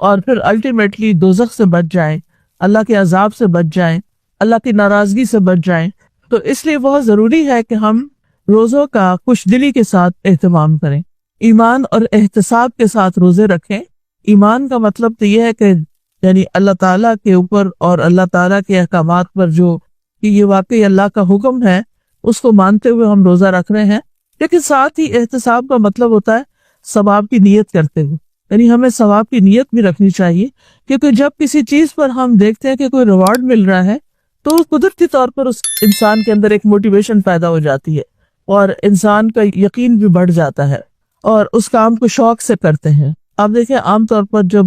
اور پھر الٹیمیٹلی دوزخ سے بچ جائیں، اللہ کے عذاب سے بچ جائیں، اللہ کی ناراضگی سے بچ جائیں۔ تو اس لیے بہت ضروری ہے کہ ہم روزوں کا خوش دلی کے ساتھ اہتمام کریں، ایمان اور احتساب کے ساتھ روزے رکھیں۔ ایمان کا مطلب تو یہ ہے کہ یعنی اللہ تعالیٰ کے اوپر اور اللہ تعالیٰ کے احکامات پر جو کہ یہ واقعی اللہ کا حکم ہے اس کو مانتے ہوئے ہم روزہ رکھ رہے ہیں، لیکن ساتھ ہی احتساب کا مطلب ہوتا ہے ثواب کی نیت کرتے ہوئے، یعنی ہمیں ثواب کی نیت بھی رکھنی چاہیے، کیونکہ جب کسی چیز پر ہم دیکھتے ہیں کہ کوئی ریوارڈ مل رہا ہے تو قدرتی طور پر اس انسان کے اندر ایک موٹیویشن پیدا ہو جاتی ہے اور انسان کا یقین بھی بڑھ جاتا ہے اور اس کام کو شوق سے کرتے ہیں۔ آپ دیکھیں عام طور پر جب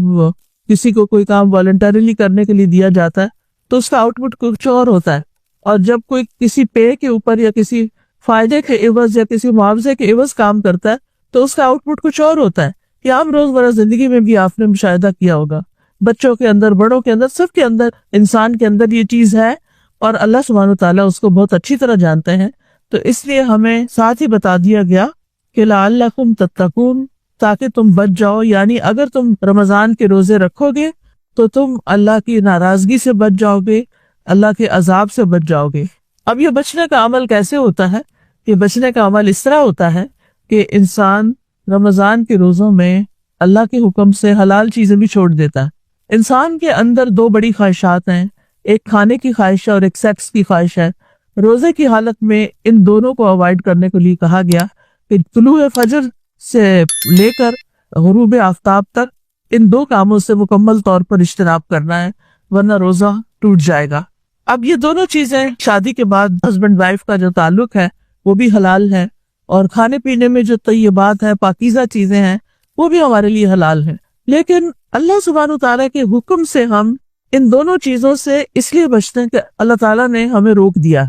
کسی کو کوئی کام والنٹریلی کرنے کے لیے دیا جاتا ہے تو اس کا آؤٹ پٹ کچھ اور ہوتا ہے، اور جب کوئی کسی پے کے اوپر یا کسی فائدے کے عوض یا کسی معاوضے کے عوض کام کرتا ہے تو اس کا آؤٹ پٹ کچھ اور ہوتا ہے۔ یہ عام روزمرہ زندگی میں بھی آپ نے مشاہدہ کیا ہوگا، بچوں کے اندر، بڑوں کے اندر، سب کے اندر، انسان کے اندر یہ چیز ہے اور اللہ سبحانہ وتعالیٰ اس کو بہت اچھی طرح جانتے ہیں۔ تو اس لیے ہمیں ساتھ ہی بتا دیا گیا کہ لعلکم تتقون، تاکہ تم بچ جاؤ، یعنی اگر تم رمضان کے روزے رکھو گے تو تم اللہ کی ناراضگی سے بچ جاؤ گے، اللہ کے عذاب سے بچ جاؤ گے۔ اب یہ بچنے کا عمل کیسے ہوتا ہے؟ یہ بچنے کا عمل اس طرح ہوتا ہے کہ انسان رمضان کے روزوں میں اللہ کے حکم سے حلال چیزیں بھی چھوڑ دیتا ہے۔ انسان کے اندر دو بڑی خواہشات ہیں، ایک کھانے کی خواہش ہے اور ایک سیکس کی خواہش ہے۔ روزے کی حالت میں ان دونوں کو اوائڈ کرنے کے لیے کہا گیا کہ طلوع فجر سے لے کر غروب آفتاب تک ان دو کاموں سے مکمل طور پر اجتناب کرنا ہے، ورنہ روزہ ٹوٹ جائے گا۔ اب یہ دونوں چیزیں شادی کے بعد ہسبینڈ وائف کا جو تعلق ہے وہ بھی حلال ہے، اور کھانے پینے میں جو طیبات ہیں، پاکیزہ چیزیں ہیں، وہ بھی ہمارے لیے حلال ہیں۔ لیکن اللہ سبحانہ تعالیٰ کے حکم سے ہم ان دونوں چیزوں سے اس لیے بچتے ہیں کہ اللہ تعالیٰ نے ہمیں روک دیا،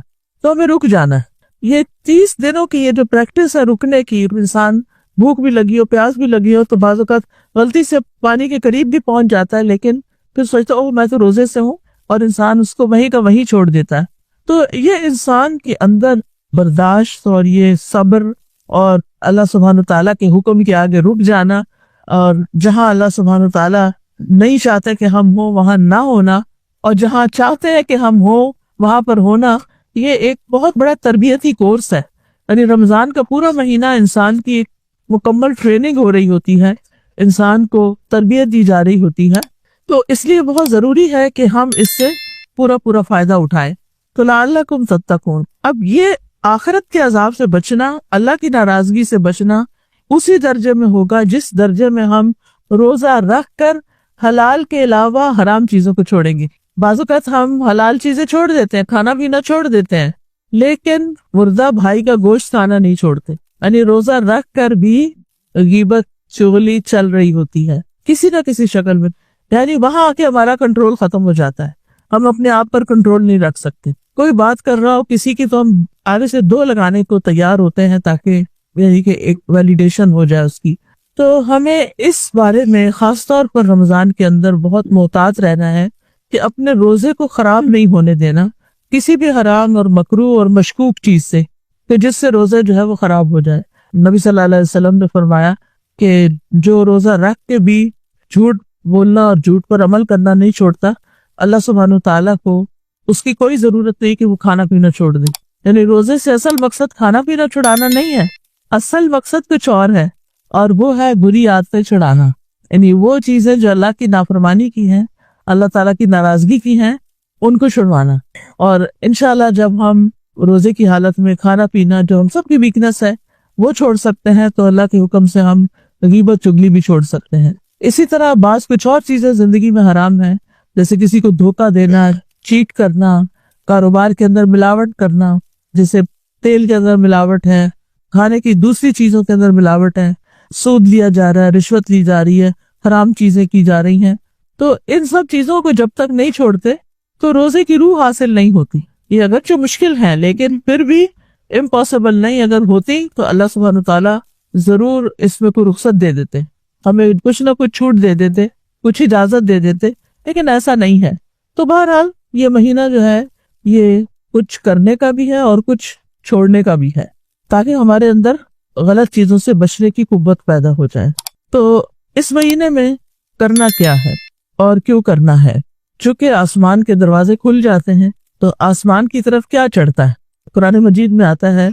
تو ہمیں رک جانا ہے۔ یہ 30 دنوں کی یہ جو پریکٹس ہے رکنے کی، انسان بھوک بھی لگی ہو، پیاس بھی لگی ہو تو بعض اوقات غلطی سے پانی کے قریب بھی پہنچ جاتا ہے، لیکن پھر سوچتا اوہ میں تو روزے سے ہوں، اور انسان اس کو وہیں کا وہیں چھوڑ دیتا ہے۔ تو یہ انسان کے اندر برداشت اور یہ صبر اور اللہ سبحانہ تعالیٰ کے حکم کے آگے رک جانا، اور جہاں اللہ سبحانہ تعالیٰ نہیں چاہتے کہ ہم ہوں وہاں نہ ہونا، اور جہاں چاہتے ہیں کہ ہم ہوں وہاں پر ہونا، یہ ایک بہت بڑا تربیتی کورس ہے۔ یعنی رمضان کا پورا مہینہ انسان کی ایک مکمل ٹریننگ ہو رہی ہوتی ہے، انسان کو تربیت دی جا رہی ہوتی ہے، تو اس لیے بہت ضروری ہے کہ ہم اس سے پورا فائدہ اٹھائیں۔ تو لعلکم تتقون، اب یہ آخرت کے عذاب سے بچنا، اللہ کی ناراضگی سے بچنا اسی درجے میں ہوگا جس درجے میں ہم روزہ رکھ کر حلال کے علاوہ حرام چیزوں کو چھوڑیں گے۔ بعض اوقات ہم حلال چیزیں چھوڑ دیتے ہیں، کھانا پینا چھوڑ دیتے ہیں، لیکن مردہ بھائی کا گوشت کھانا نہیں چھوڑتے، یعنی روزہ رکھ کر بھی غیبت چغلی چل رہی ہوتی ہے کسی نہ کسی شکل میں، یعنی وہاں آ کے ہمارا کنٹرول ختم ہو جاتا ہے، ہم اپنے آپ پر کنٹرول نہیں رکھ سکتے۔ کوئی بات کر رہا ہو کسی کی تو ہم آگے سے دو لگانے کو تیار ہوتے ہیں تاکہ یعنی کہ ایک ویلیڈیشن ہو جائے اس کی۔ تو ہمیں اس بارے میں خاص طور پر رمضان کے اندر بہت محتاط رہنا ہے کہ اپنے روزے کو خراب نہیں ہونے دینا کسی بھی حرام اور مکروہ اور مشکوک چیز سے، کہ جس سے روزہ جو ہے وہ خراب ہو جائے۔ نبی صلی اللہ علیہ وسلم نے فرمایا کہ جو روزہ رکھ کے بھی جھوٹ بولنا اور جھوٹ پر عمل کرنا نہیں چھوڑتا، اللہ سبحانہ تعالیٰ کو اس کی کوئی ضرورت نہیں کہ وہ کھانا پینا چھوڑ دے۔ یعنی روزے سے اصل مقصد کھانا پینا چھڑانا نہیں ہے، اصل مقصد کچھ اور ہے، اور وہ ہے بری عادتیں چھڑانا، یعنی وہ چیزیں جو اللہ کی نافرمانی کی ہیں، اللہ تعالیٰ کی ناراضگی کی ہیں، ان کو چھڑوانا۔ اور انشاءاللہ جب ہم روزے کی حالت میں کھانا پینا جو ہم سب کی ویکنس ہے وہ چھوڑ سکتے ہیں تو اللہ کے حکم سے ہم غیبت چگلی بھی چھوڑ سکتے ہیں۔ اسی طرح بعض کچھ اور چیزیں زندگی میں حرام ہیں، جیسے کسی کو دھوکہ دینا، چیٹ کرنا، کاروبار کے اندر ملاوٹ کرنا، جیسے تیل کے اندر ملاوٹ ہے، کھانے کی دوسری چیزوں کے اندر ملاوٹ ہے، سود لیا جا رہا ہے، رشوت لی جا رہی ہے، حرام چیزیں کی جا رہی ہیں۔ تو ان سب چیزوں کو جب تک نہیں چھوڑتے تو روزے کی روح حاصل نہیں ہوتی۔ یہ اگرچہ مشکل ہے لیکن پھر بھی امپاسبل نہیں، اگر ہوتی تو اللہ سبحانہ تعالیٰ ضرور اس میں کوئی رخصت دے دیتے، ہمیں کچھ نہ کچھ چھوٹ دے دیتے، کچھ اجازت دے دیتے، لیکن ایسا نہیں ہے۔ تو بہرحال یہ مہینہ جو ہے یہ کچھ کرنے کا بھی ہے اور کچھ چھوڑنے کا بھی ہے، تاکہ ہمارے اندر غلط چیزوں سے بچنے کی قوت پیدا ہو جائے۔ تو اس مہینے میں کرنا کیا ہے اور کیوں کرنا ہے. چونکہ آسمان کے دروازے کھل جاتے ہیں تو آسمان کی طرف کیا چڑھتا ہے؟ قرآن مجید میں آتا ہے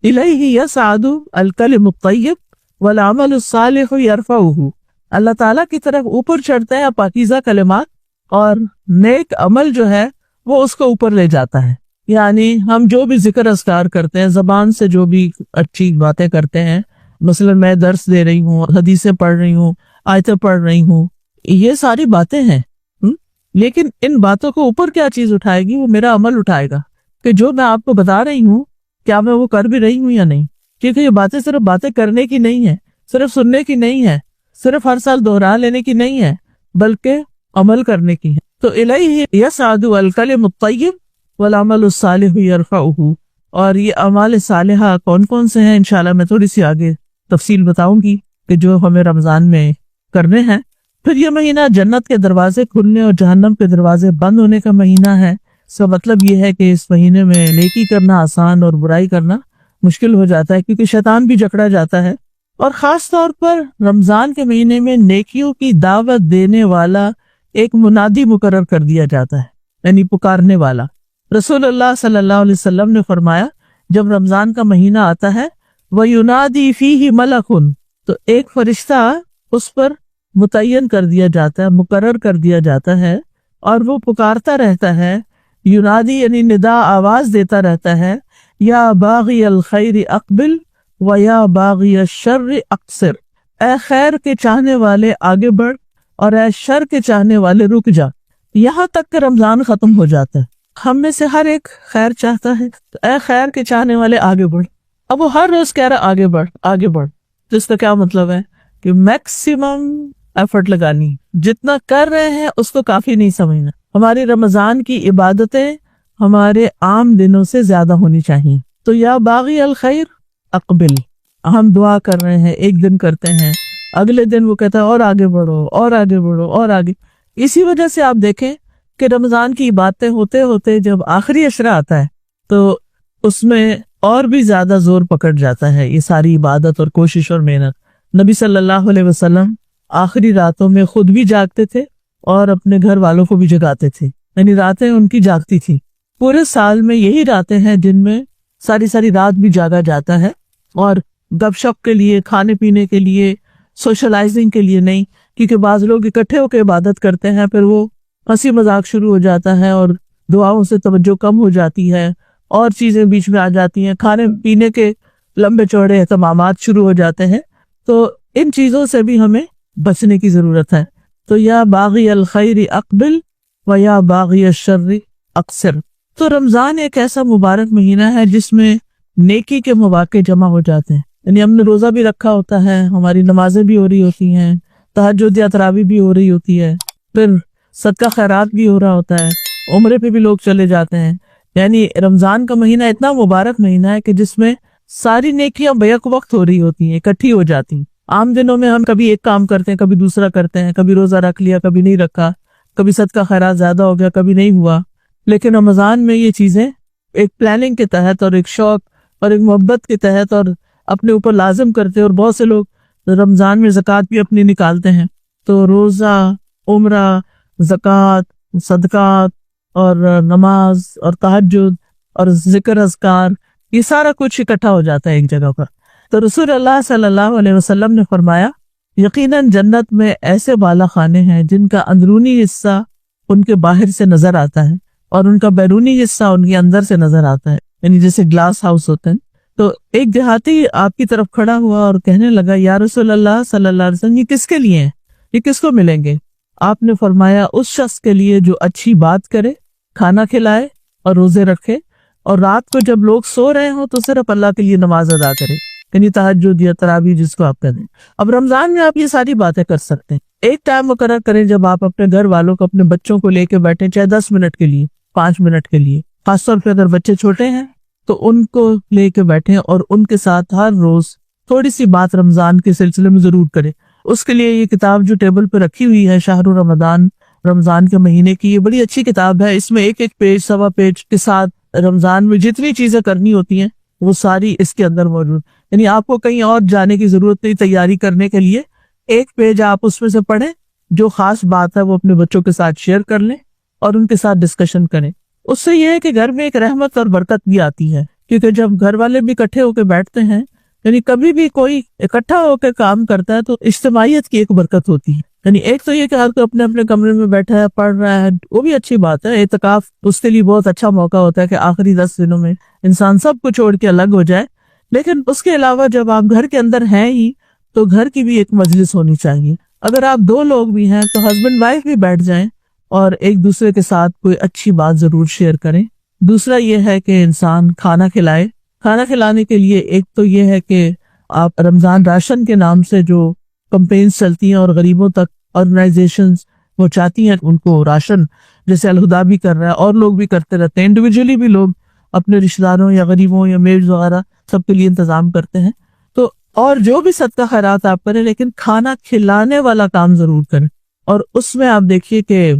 الیہ یصعد الکلم الطیب والعمل الصالح یرفعہ. اللہ تعالیٰ کی طرف اوپر چڑھتے ہیں پاکیزہ کلمات اور نیک عمل جو ہے وہ اس کو اوپر لے جاتا ہے. یعنی ہم جو بھی ذکر اذکار کرتے ہیں، زبان سے جو بھی اچھی باتیں کرتے ہیں، مثلا میں درس دے رہی ہوں، حدیثیں پڑھ رہی ہوں، آیتیں پڑھ رہی ہوں، یہ ساری باتیں ہیں، لیکن ان باتوں کو اوپر کیا چیز اٹھائے گی؟ وہ میرا عمل اٹھائے گا کہ جو میں آپ کو بتا رہی ہوں کیا میں وہ کر بھی رہی ہوں یا نہیں. کیونکہ یہ باتیں صرف باتیں کرنے کی نہیں ہے، صرف سننے کی نہیں ہے، صرف ہر سال دوہرا لینے کی نہیں ہے، بلکہ عمل کرنے کی ہے. تو الیہ یصعد الکلم الطیب والعمل الصالح یرفعہ. اور یہ اعمال صالحہ کون کون سے ہیں انشاءاللہ میں تھوڑی سی آگے تفصیل بتاؤں گی کہ جو ہمیں رمضان میں کرنے ہیں. پھر یہ مہینہ جنت کے دروازے کھلنے اور جہنم کے دروازے بند ہونے کا مہینہ ہے. اس کا مطلب یہ ہے کہ اس مہینے میں نیکی کرنا آسان اور برائی کرنا مشکل ہو جاتا ہے، کیونکہ شیطان بھی جکڑا جاتا ہے. اور خاص طور پر رمضان کے مہینے میں نیکیوں کی دعوت دینے والا ایک منادی مقرر کر دیا جاتا ہے، یعنی پکارنے والا. رسول اللہ صلی اللہ علیہ وسلم نے فرمایا جب رمضان کا مہینہ آتا ہے وَيُنَادِي فِيهِ مَلَكٌ، تو ایک فرشتہ اس پر متعین کر دیا جاتا ہے، مقرر کر دیا جاتا ہے، اور وہ پکارتا رہتا ہے. یونادی یعنی ندا، آواز دیتا رہتا ہے، یا باغی الخیر اقبل و یا باغی الشر اقصر. اے خیر کے چاہنے والے آگے بڑھ اور اے شر کے چاہنے والے رک جا. یہاں تک کہ رمضان ختم ہو جاتا ہے. ہم میں سے ہر ایک خیر چاہتا ہے، تو اے خیر کے چاہنے والے آگے بڑھ. اب وہ ہر روز کہہ رہا آگے بڑھ آگے بڑھ. تو اس کا کیا مطلب ہے کہ میکسیمم ایفرٹ لگانی، جتنا کر رہے ہیں اس کو کافی نہیں سمجھنا. ہماری رمضان کی عبادتیں ہمارے عام دنوں سے زیادہ ہونی چاہیے. تو یا باغی الخیر اقبل، ہم دعا کر رہے ہیں، ایک دن کرتے ہیں، اگلے دن وہ کہتا ہے اور آگے بڑھو اور آگے بڑھو اور آگے. اسی وجہ سے آپ دیکھیں کہ رمضان کی باتیں ہوتے ہوتے جب آخری عشرہ آتا ہے تو اس میں اور بھی زیادہ زور پکڑ جاتا ہے یہ ساری عبادت اور کوشش اور محنت. نبی صلی اللہ علیہ وسلم آخری راتوں میں خود بھی جاگتے تھے اور اپنے گھر والوں کو بھی جگاتے تھے، یعنی راتیں ان کی جاگتی تھی. پورے سال میں یہی راتیں ہیں جن میں ساری رات بھی جاگا جاتا ہے، اور گپ شپ کے لیے، کھانے پینے کے لیے، سوشلائزنگ کے لیے نہیں. کیونکہ بعض لوگ اکٹھے ہو کے عبادت کرتے ہیں، پھر وہ ہنسی مذاق شروع ہو جاتا ہے اور دعاؤں سے توجہ کم ہو جاتی ہے، اور چیزیں بیچ میں آ جاتی ہیں، کھانے پینے کے لمبے چوڑے اہتمامات شروع ہو جاتے ہیں. تو ان چیزوں سے بھی ہمیں بچنے کی ضرورت ہے. تو یا باغی الخیر اقبل و یا باغی الشر اقصر. تو رمضان ایک ایسا مبارک مہینہ ہے جس میں نیکی کے مواقع جمع ہو جاتے ہیں. یعنی ہم نے روزہ بھی رکھا ہوتا ہے، ہماری نمازیں بھی ہو رہی ہوتی ہیں، تہجد یا تراویح بھی ہو رہی ہوتی ہے، پھر صدقہ خیرات بھی ہو رہا ہوتا ہے، عمرے پہ بھی لوگ چلے جاتے ہیں. یعنی رمضان کا مہینہ اتنا مبارک مہینہ ہے کہ جس میں ساری نیکیاں بیک وقت ہو رہی ہوتی ہیں، اکٹھی ہو جاتی ہیں. عام دنوں میں ہم کبھی ایک کام کرتے ہیں، کبھی دوسرا کرتے ہیں، کبھی روزہ رکھ لیا، کبھی نہیں رکھا، کبھی صدقہ خیرات زیادہ ہو گیا، کبھی نہیں ہوا. لیکن رمضان میں یہ چیزیں ایک پلاننگ کے تحت اور ایک شوق اور ایک محبت کے تحت اور اپنے اوپر لازم کرتے ہیں. اور بہت سے لوگ رمضان میں زکوٰۃ بھی اپنی نکالتے ہیں. تو روزہ، عمرہ، زکوٰۃ، صدقات اور نماز اور تہجد اور ذکر اذکار، یہ سارا کچھ اکٹھا ہو جاتا ہے ایک جگہ پر. تو رسول اللہ صلی اللہ علیہ وسلم نے فرمایا یقیناً جنت میں ایسے بالا خانے ہیں جن کا اندرونی حصہ ان کے باہر سے نظر آتا ہے اور ان کا بیرونی حصہ ان کے اندر سے نظر آتا ہے، یعنی جیسے گلاس ہاؤس ہوتے ہیں. تو ایک دیہاتی آپ کی طرف کھڑا ہوا اور کہنے لگا یا رسول اللہ صلی اللہ علیہ وسلم، یہ کس کے لیے ہیں، یہ کس کو ملیں گے؟ آپ نے فرمایا اس شخص کے لیے جو اچھی بات کرے، کھانا کھلائے اور روزے رکھے، اور رات کو جب لوگ سو رہے ہوں تو صرف اللہ کے لیے نماز ادا کرے، یعنی تہجد یا تراویح جس کو آپ کہتے ہیں. اب رمضان میں آپ یہ ساری باتیں کر سکتے ہیں. ایک ٹائم مقرر کریں جب آپ اپنے گھر والوں کو، اپنے بچوں کو لے کے بیٹھیں، چاہے 10 منٹ کے لیے، 5 منٹ کے لیے. خاص طور پہ اگر بچے چھوٹے ہیں تو ان کو لے کے بیٹھیں اور ان کے ساتھ ہر روز تھوڑی سی بات رمضان کے سلسلے میں ضرور کریں. اس کے لیے یہ کتاب جو ٹیبل پہ رکھی ہوئی ہے، شہر رمضان، رمضان کے مہینے کی، یہ بڑی اچھی کتاب ہے. اس میں ایک پیج، سوا پیج کے ساتھ رمضان میں جتنی چیزیں کرنی ہوتی ہیں وہ ساری اس کے اندر موجود. یعنی آپ کو کہیں اور جانے کی ضرورت نہیں تیاری کرنے کے لیے. ایک پیج آپ اس میں سے پڑھیں، جو خاص بات ہے وہ اپنے بچوں کے ساتھ شیئر کر لیں اور ان کے ساتھ ڈسکشن کریں. اس سے یہ ہے کہ گھر میں ایک رحمت اور برکت بھی آتی ہے, کیونکہ جب گھر والے بھی اکٹھے ہو کے بیٹھتے ہیں, یعنی کبھی بھی کوئی اکٹھا ہو کے کام کرتا ہے تو اجتماعیت کی ایک برکت ہوتی ہے. یعنی ایک تو یہ کہ ہر کوئی اپنے اپنے کمرے میں بیٹھا ہے, پڑھ رہا ہے, وہ بھی اچھی بات ہے. اعتکاف اس کے لیے بہت اچھا موقع ہوتا ہے کہ آخری 10 دنوں میں انسان سب کو چھوڑ کے الگ ہو جائے. لیکن اس کے علاوہ جب آپ گھر کے اندر ہیں ہی تو گھر کی بھی ایک مجلس ہونی چاہیے. اگر آپ 2 لوگ بھی ہیں تو ہسبینڈ وائف بھی بیٹھ جائیں اور ایک دوسرے کے ساتھ کوئی اچھی بات ضرور شیئر کریں. دوسرا یہ ہے کہ انسان کھانا کھلائے. کھانا کھلانے کے لیے ایک تو یہ ہے کہ آپ رمضان راشن کے نام سے جو کمپینز چلتی ہیں اور غریبوں تک آرگنائزیشنز وہ چاہتی ہیں ان کو راشن, جیسے الہدا بھی کر رہا ہے اور لوگ بھی کرتے رہتے ہیں, انڈیویجولی بھی لوگ اپنے رشتہ داروں یا غریبوں یا میڈز وغیرہ سب کے لیے انتظام کرتے ہیں. تو اور جو بھی صدقہ خیرات آپ کریں, لیکن کھانا کھلانے والا کام ضرور کریں. اور اس میں آپ دیکھیے کہ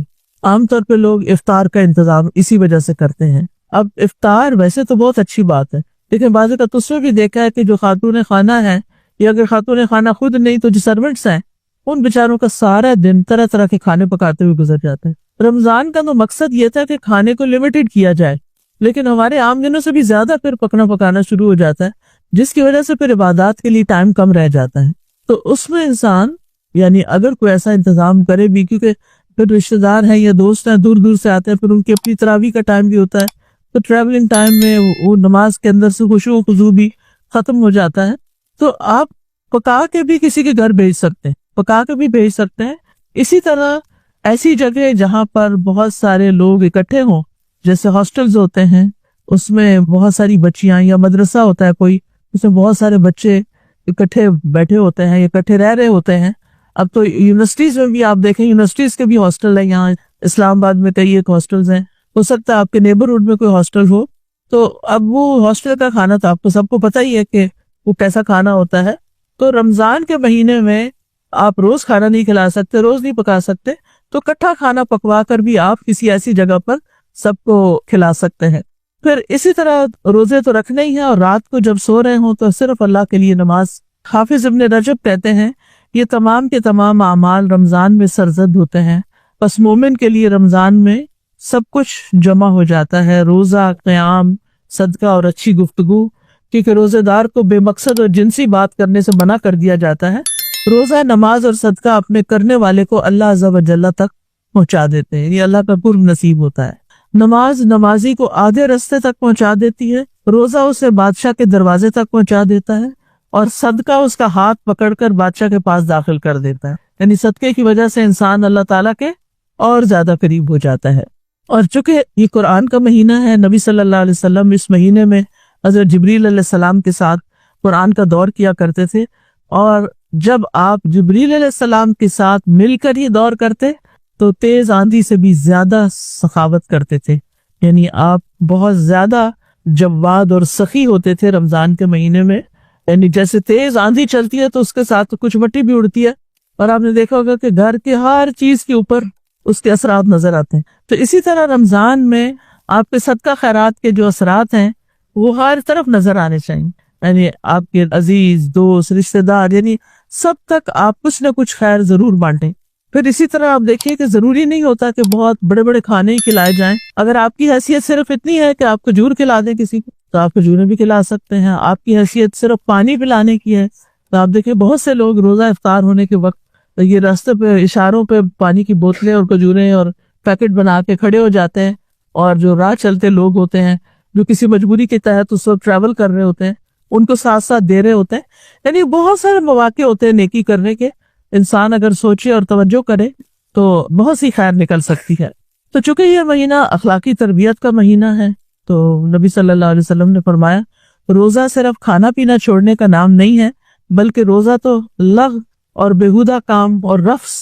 عام طور پہ لوگ افطار کا انتظام اسی وجہ سے کرتے ہیں. اب افطار ویسے تو بہت اچھی بات ہے, لیکن بعض اوقات اس میں بھی دیکھا ہے کہ جو خاتون خانہ ہے یا اگر خاتون خانہ خود نہیں تو جو سرونٹس ہیں, ان بیچاروں کا سارا دن طرح طرح کے کھانے پکاتے ہوئے گزر جاتا ہے. رمضان کا تو مقصد یہ تھا کہ کھانے کو لمیٹڈ کیا جائے, لیکن ہمارے عام دنوں سے بھی زیادہ پھر پکانا شروع ہو جاتا ہے, جس کی وجہ سے پھر عبادات کے لیے ٹائم کم رہ جاتا ہے. تو اس میں انسان یعنی اگر کوئی ایسا انتظام کرے بھی, کیونکہ پھر رشتہ دار ہیں یا دوست ہیں دور دور سے آتے ہیں, پھر ان کی اپنی تراویح کا ٹائم بھی ہوتا ہے, تو ٹریولنگ ٹائم میں وہ نماز کے اندر سے خشوع و خضوع بھی ختم ہو جاتا ہے. تو آپ پکا کے بھی کسی کے گھر بھیج سکتے ہیں, اسی طرح ایسی جگہ جہاں پر بہت سارے لوگ اکٹھے ہوں, جیسے ہاسٹلز ہوتے ہیں, اس میں بہت ساری بچیاں, یا مدرسہ ہوتا ہے کوئی, اس میں بہت سارے بچے اکٹھے بیٹھے ہوتے ہیں, اکٹھے رہ رہے ہوتے ہیں. اب تو یونیورسٹیز میں بھی آپ دیکھیں, یونیورسٹیز کے بھی ہاسٹل ہیں, یہاں اسلام آباد میں کئی ایک ہاسٹلز ہیں, ہو سکتا ہے آپ کے نیبرہڈ میں کوئی ہاسٹل ہو. تو اب وہ ہاسٹل کا کھانا تو آپ کو سب کو پتہ ہی ہے کہ وہ کیسا کھانا ہوتا ہے. تو رمضان کے مہینے میں آپ روز کھانا نہیں کھلا سکتے, روز نہیں پکا سکتے, تو کٹھا کھانا پکوا کر بھی آپ کسی ایسی جگہ پر سب کو کھلا سکتے ہیں. پھر اسی طرح روزے تو رکھنے ہی ہیں, اور رات کو جب سو رہے ہوں تو صرف اللہ کے لیے نماز. حافظ ابن رجب کہتے ہیں یہ تمام کے تمام اعمال رمضان میں سرزد ہوتے ہیں, بس مومن کے لیے رمضان میں سب کچھ جمع ہو جاتا ہے, روزہ, قیام, صدقہ اور اچھی گفتگو. کیونکہ روزے دار کو بے مقصد اور جنسی بات کرنے سے منع کر دیا جاتا ہے. روزہ, نماز اور صدقہ اپنے کرنے والے کو اللہ عز و جل تک پہنچا دیتے ہیں, یہ اللہ کا قرب نصیب ہوتا ہے. نماز نمازی کو آدھے رستے تک پہنچا دیتی ہے, روزہ اسے بادشاہ کے دروازے تک پہنچا دیتا ہے, اور صدقہ اس کا ہاتھ پکڑ کر بادشاہ کے پاس داخل کر دیتا ہے. یعنی صدقے کی وجہ سے انسان اللہ تعالیٰ کے اور زیادہ قریب ہو جاتا ہے. اور چونکہ یہ قرآن کا مہینہ ہے, نبی صلی اللہ علیہ وسلم اس مہینے میں حضرت جبریل علیہ السلام کے ساتھ قرآن کا دور کیا کرتے تھے, اور جب آپ جبریل علیہ السلام کے ساتھ مل کر ہی دور کرتے تو تیز آندھی سے بھی زیادہ سخاوت کرتے تھے. یعنی آپ بہت زیادہ جواد اور سخی ہوتے تھے رمضان کے مہینے میں. یعنی جیسے تیز آندھی چلتی ہے تو اس کے ساتھ کچھ مٹی بھی اڑتی ہے, اور آپ نے دیکھا ہوگا کہ گھر کے ہر چیز کے اوپر اس کے اثرات نظر آتے ہیں. تو اسی طرح رمضان میں آپ کے صدقہ خیرات کے جو اثرات ہیں وہ ہر طرف نظر آنے چاہیے. یعنی آپ کے عزیز, دوست, رشتہ دار, یعنی سب تک آپ کچھ نہ کچھ خیر ضرور بانٹیں. پھر اسی طرح آپ دیکھیے کہ ضروری نہیں ہوتا کہ بہت بڑے بڑے کھانے ہی کھلائے جائیں. اگر آپ کی حیثیت صرف اتنی ہے کہ آپ کھجور کھلا دیں کسی کو تو آپ کھجوریں بھی کھلا سکتے ہیں. آپ کی حیثیت صرف پانی پلانے کی ہے تو آپ دیکھیں بہت سے لوگ روزہ افطار ہونے کے وقت یہ راستے پہ اشاروں پہ پانی کی بوتلیں اور کھجوریں اور پیکٹ بنا کے کھڑے ہو جاتے ہیں, اور جو راہ چلتے لوگ ہوتے ہیں جو کسی مجبوری کے تحت اس وقت ٹریول کر رہے ہوتے ہیں ان کو ساتھ ساتھ دے رہے ہوتے ہیں. یعنی بہت سارے مواقع ہوتے ہیں نیکی کرنے کے, انسان اگر سوچے اور توجہ کرے تو بہت سی خیر نکل سکتی ہے. تو چونکہ یہ مہینہ اخلاقی تربیت کا مہینہ ہے تو نبی صلی اللہ علیہ وسلم نے فرمایا روزہ صرف کھانا پینا چھوڑنے کا نام نہیں ہے, بلکہ روزہ تو لغو اور بیہودہ کام اور رفث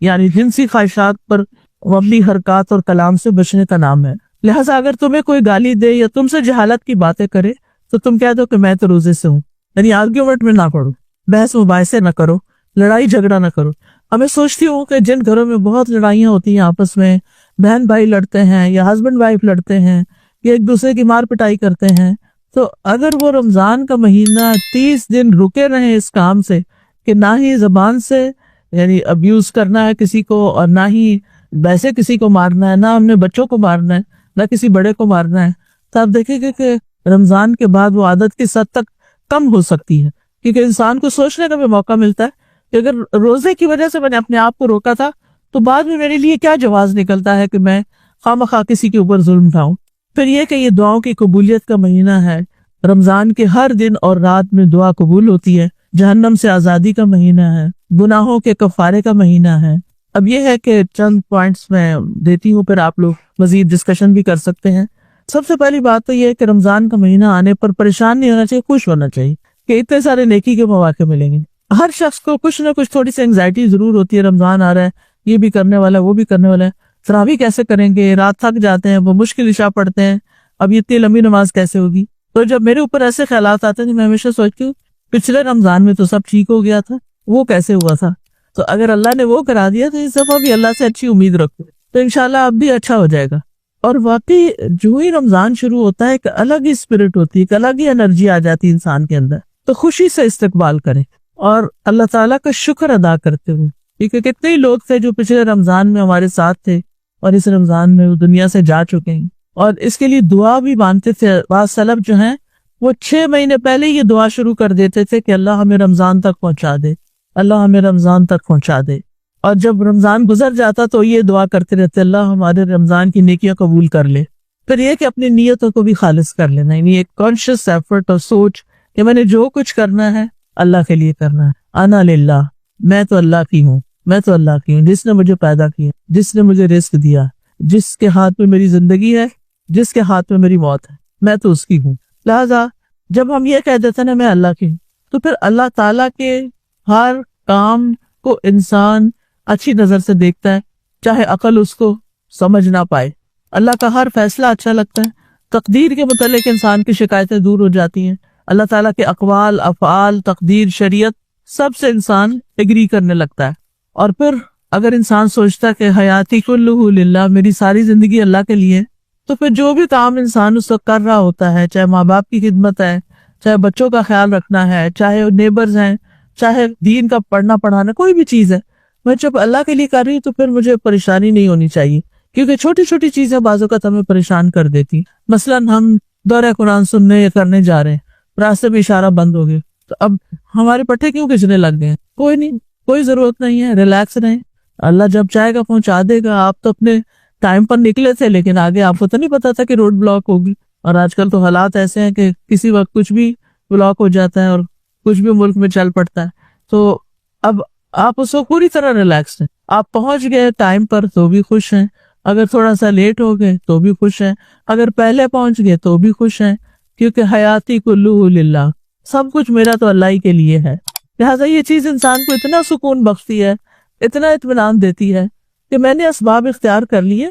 یعنی جنسی خواہشات پر مبنی حرکات اور کلام سے بچنے کا نام ہے. لہٰذا اگر تمہیں کوئی گالی دے یا تم سے جہالت کی باتیں کرے تو تم کہہ دو کہ میں تو روزے سے ہوں. یعنی آرگیومنٹ میں نہ پڑو, بحث مباحثے نہ کرو, لڑائی جھگڑا نہ کرو. اب میں سوچتی ہوں کہ جن گھروں میں بہت لڑائیاں ہوتی ہیں آپس میں, بہن بھائی لڑتے ہیں یا ہسبینڈ وائف لڑتے ہیں یا ایک دوسرے کی مار پٹائی کرتے ہیں, تو اگر وہ رمضان کا مہینہ 30 دن رکے رہے اس کام سے کہ نہ ہی زبان سے یعنی ابیوز کرنا ہے کسی کو، اور نہ ہی ویسے کسی کو مارنا ہے، نہ ہم نے بچوں کو مارنا ہے، نہ کسی بڑے کو مارنا ہے، تو آپ دیکھیں گے کہ رمضان کے بعد وہ عادت کس حد تک کم ہو سکتی ہے، کیونکہ انسان کو سوچنے کا بھی موقع ملتا ہے کہ اگر روزے کی وجہ سے میں نے اپنے آپ کو روکا تھا تو بعد میں میرے لیے کیا جواز نکلتا ہے کہ میں خواہ کسی کے اوپر ظلم اٹھاؤں۔ پھر یہ کہ یہ دعاؤں کی قبولیت کا مہینہ ہے، رمضان کے ہر دن اور رات میں دعا قبول ہوتی ہے، جہنم سے آزادی کا مہینہ ہے، گناہوں کے کفارے کا مہینہ ہے۔ اب یہ ہے کہ چند پوائنٹس میں دیتی ہوں، پھر آپ لوگ مزید ڈسکشن بھی کر سکتے ہیں۔ سب سے پہلی بات تو یہ ہے کہ رمضان کا مہینہ آنے پر پریشان نہیں ہونا چاہیے، خوش ہونا چاہیے کہ اتنے سارے نیکی کے مواقع ملیں گے۔ ہر شخص کو کچھ نہ کچھ تھوڑی سی انگزائٹی ضرور ہوتی ہے، رمضان آ رہا ہے، یہ بھی کرنے والا ہے، وہ بھی کرنے والا ہے، تراویح کیسے کریں گے، رات تھک جاتے ہیں، وہ مشکل عشاء پڑھتے ہیں، اب یہ اتنی لمبی نماز کیسے ہوگی۔ تو جب میرے اوپر ایسے خیالات آتے ہیں، میں ہمیشہ سوچتی ہوں پچھلے رمضان میں تو سب ٹھیک ہو گیا تھا، وہ کیسے ہوا تھا؟ تو اگر اللہ نے وہ کرا دیا تو اس دفعہ بھی اللہ سے اچھی امید رکھو، تو انشاءاللہ اب بھی اچھا ہو جائے گا۔ اور واقعی جو ہی رمضان شروع ہوتا ہے ایک الگ ہی اسپرٹ ہوتی ہے، ایک الگ ہی انرجی آ جاتی ہے انسان کے اندر، تو خوشی سے استقبال کریں اور اللہ تعالیٰ کا شکر ادا کرتے ہوئے، کیونکہ کتنے ہی لوگ تھے جو پچھلے رمضان میں ہمارے ساتھ تھے اور اس رمضان میں وہ دنیا سے جا چکے ہیں، اور اس کے لیے دعا بھی مانتے تھے۔ بعض سلف جو ہیں وہ 6 مہینے پہلے یہ دعا شروع کر دیتے تھے کہ اللہ ہمیں رمضان تک پہنچا دے، اللہ ہمیں رمضان تک پہنچا دے، اور جب رمضان گزر جاتا تو یہ دعا کرتے رہتے اللہ ہمارے رمضان کی نیکیاں قبول کر لے۔ پھر یہ کہ اپنی نیتوں کو بھی خالص کر لینا، یعنی ایک کانشیس ایفرٹ اور سوچ کہ میں نے جو کچھ کرنا ہے اللہ کے لیے کرنا ہے۔ انا للہ، میں تو اللہ کی ہوں، میں تو اللہ کی ہوں، جس نے مجھے پیدا کیا، جس نے مجھے رزق دیا، جس کے ہاتھ میں میری زندگی ہے، جس کے ہاتھ میں میری موت ہے، میں تو اس کی ہوں۔ لہذا جب ہم یہ کہہ دیتے ہیں نا میں اللہ کی ہوں، تو پھر اللہ تعالیٰ کے ہر کام کو انسان اچھی نظر سے دیکھتا ہے، چاہے عقل اس کو سمجھ نہ پائے۔ اللہ کا ہر فیصلہ اچھا لگتا ہے، تقدیر کے متعلق انسان کی شکایتیں دور ہو جاتی ہیں، اللہ تعالیٰ کے اقوال، افعال، تقدیر، شریعت سب سے انسان ایگری کرنے لگتا ہے۔ اور پھر اگر انسان سوچتا ہے کہ حیاتی کلہ للہ، میری ساری زندگی اللہ کے لیے، تو پھر جو بھی کام انسان اس وقت کر رہا ہوتا ہے، چاہے ماں باپ کی خدمت ہے، چاہے بچوں کا خیال رکھنا ہے، چاہے نیبرز ہیں، چاہے دین کا پڑھنا پڑھانا، کوئی بھی چیز ہے، میں جب اللہ کے لیے کر رہی ہوں تو پھر مجھے پریشانی نہیں ہونی چاہیے، کیونکہ چھوٹی چھوٹی چیزیں بعض اوقات ہمیں پریشان کر دیتی۔ مثلا ہم دورہ قرآن سننے یا کرنے جا رہے ہیں، راستے میں اشارہ بند ہو گیا، تو اب ہمارے پٹھے کیوں کھچنے لگ گئے ہیں؟ کوئی نہیں، کوئی ضرورت نہیں ہے، ریلیکس رہیں، اللہ جب چاہے گا پہنچا دے گا۔ آپ تو اپنے ٹائم پر نکلے تھے، لیکن آگے آپ کو تو نہیں پتا تھا کہ روڈ بلاک ہوگی، اور آج کل تو حالات ایسے ہیں کہ کسی وقت کچھ بھی بلاک ہو جاتا ہے اور کچھ بھی ملک میں چل پڑتا ہے۔ تو اب آپ اس کو پوری طرح ریلیکس ہیں، آپ پہنچ گئے ٹائم پر تو بھی خوش ہیں، اگر تھوڑا سا لیٹ ہو گئے تو بھی خوش ہیں، اگر پہلے پہنچ گئے تو بھی خوش ہیں، کیونکہ حیاتی کلہ للہ، سب کچھ میرا تو اللہ ہی کے لیے ہے۔ لہٰذا یہ چیز انسان کو اتنا سکون بخشتی ہے، اتنا اطمینان دیتی ہے کہ میں نے اسباب اختیار کر لیے،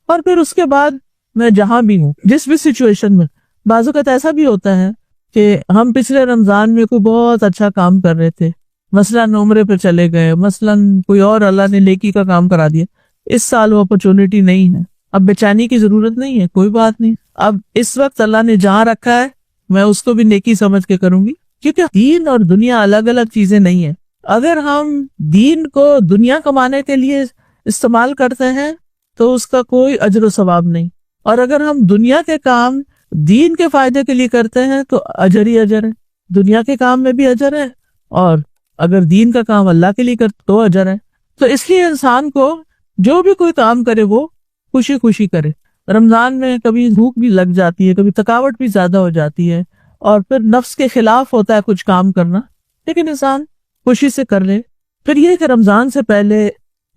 اور پھر اس کے بعد میں جہاں بھی ہوں، جس بھی سچویشن میں۔ بعض اوقات ایسا بھی ہوتا ہے کہ ہم پچھلے رمضان میں کوئی بہت اچھا کام کر رہے تھے، مثلاً عمرے پہ چلے گئے، مثلاً کوئی اور اللہ نے نیکی کا کام کرا دیا، اس سال وہ اپرچونٹی نہیں ہے، اب بے چینی کی ضرورت نہیں ہے، کوئی بات نہیں، اب اس وقت اللہ نے جہاں رکھا ہے میں اس کو بھی نیکی سمجھ کے کروں گی، کیونکہ دین اور دنیا الگ الگ چیزیں نہیں ہیں۔ اگر ہم دین کو دنیا کمانے کے لیے استعمال کرتے ہیں تو اس کا کوئی اجر و ثواب نہیں، اور اگر ہم دنیا کے کام دین کے فائدے کے لیے کرتے ہیں تو اجر ہی اجر ہے، دنیا کے کام میں بھی اجر ہے، اور اگر دین کا کام اللہ کے لیے کرتے تو اجر ہے۔ تو اس لیے انسان کو جو بھی کوئی کام کرے وہ خوشی خوشی کرے۔ رمضان میں کبھی بھوک بھی لگ جاتی ہے، کبھی تھکاوٹ بھی زیادہ ہو جاتی ہے، اور پھر نفس کے خلاف ہوتا ہے کچھ کام کرنا، لیکن انسان خوشی سے کر لے۔ پھر یہ کہ رمضان سے پہلے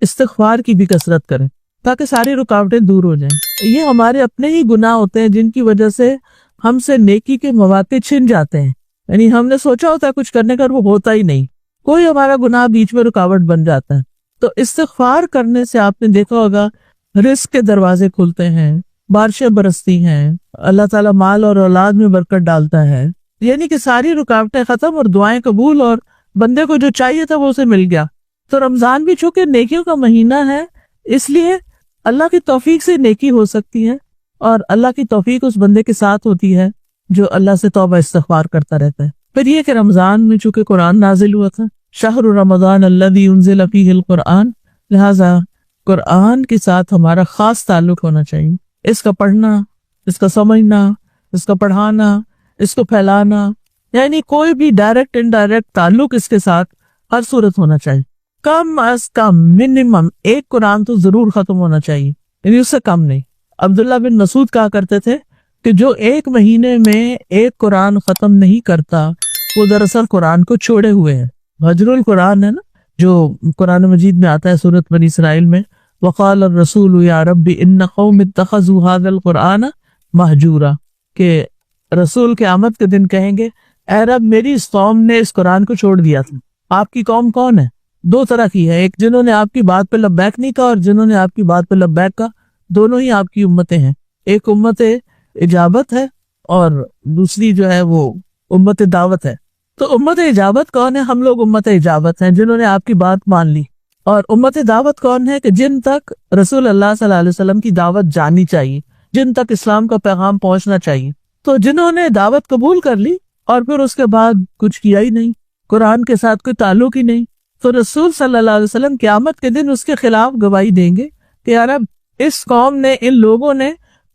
استغفار کی بھی کثرت کریں تاکہ ساری رکاوٹیں دور ہو جائیں۔ یہ ہمارے اپنے ہی گناہ ہوتے ہیں جن کی وجہ سے ہم سے نیکی کے مواقع چھن جاتے ہیں، یعنی ہم نے سوچا ہوتا ہے کچھ کرنے کا، وہ ہوتا ہی نہیں، کوئی ہمارا گناہ بیچ میں رکاوٹ بن جاتا ہے۔ تو استغفار کرنے سے آپ نے دیکھا ہوگا رزق کے دروازے کھلتے ہیں، بارشیں برستی ہیں، اللہ تعالیٰ مال اور اولاد میں برکت ڈالتا ہے، یعنی کہ ساری رکاوٹیں ختم اور دعائیں قبول، اور بندے کو جو چاہیے تھا وہ اسے مل گیا۔ تو رمضان بھی چونکہ نیکیوں کا مہینہ ہے، اس لیے اللہ کی توفیق سے نیکی ہو سکتی ہے، اور اللہ کی توفیق اس بندے کے ساتھ ہوتی ہے جو اللہ سے توبہ استغفار کرتا رہتا ہے۔ پھر یہ کہ رمضان میں چونکہ قرآن نازل ہوا تھا، شہر رمضان الذی انزل فیہ القرآن، لہذا قرآن کے ساتھ ہمارا خاص تعلق ہونا چاہیے. اس کا پڑھنا، اس کا سمجھنا، اس کا پڑھانا، اس کو پھیلانا، یعنی کوئی بھی ڈائریکٹ انڈائریکٹ تعلق اس کے ساتھ ہر صورت ہونا چاہیے. کم از کم منیمم ایک قرآن تو ضرور ختم ہونا چاہیے، یعنی اس سے کم نہیں. عبداللہ بن مسعود کہا کرتے تھے کہ جو ایک مہینے میں ایک قرآن ختم نہیں کرتا وہ دراصل قرآن کو چھوڑے ہوئے ہیں. حجر القرآن ہے نا، جو قرآن مجید میں آتا ہے سورۃ بنی اسرائیل میں، وقال الرسول یا رب ان قوم اتخذوا هذا القرآن مہجورا، کہ رسول قیامت کے دن کہیں گے اے رب میری اس قوم نے اس قرآن کو چھوڑ دیا تھا. آپ کی قوم کون ہے؟ دو طرح کی ہے، ایک جنہوں نے آپ کی بات پہ لبیک نہیں کہا اور جنہوں نے آپ کی بات پہ لبیک کہا. دونوں ہی آپ کی امتیں ہیں، ایک امت اجابت ہے اور دوسری جو ہے وہ امت دعوت ہے. تو امت اجابت کون ہے؟ ہم لوگ امت اجابت ہیں جنہوں نے آپ کی بات مان لی. اور امت دعوت کون ہے؟ کہ جن تک رسول اللہ صلی اللہ علیہ وسلم کی دعوت جانی چاہیے، جن تک اسلام کا پیغام پہنچنا چاہیے. تو جنہوں نے دعوت قبول کر لی اور پھر اس کے بعد کچھ کیا ہی نہیں، قرآن کے ساتھ کوئی تعلق ہی نہیں، تو رسول صلی اللہ علیہ وسلم قیامت کے دن اس کے خلاف گواہی دیں گے کہ یار اب اس قوم نے، ان لوگوں نے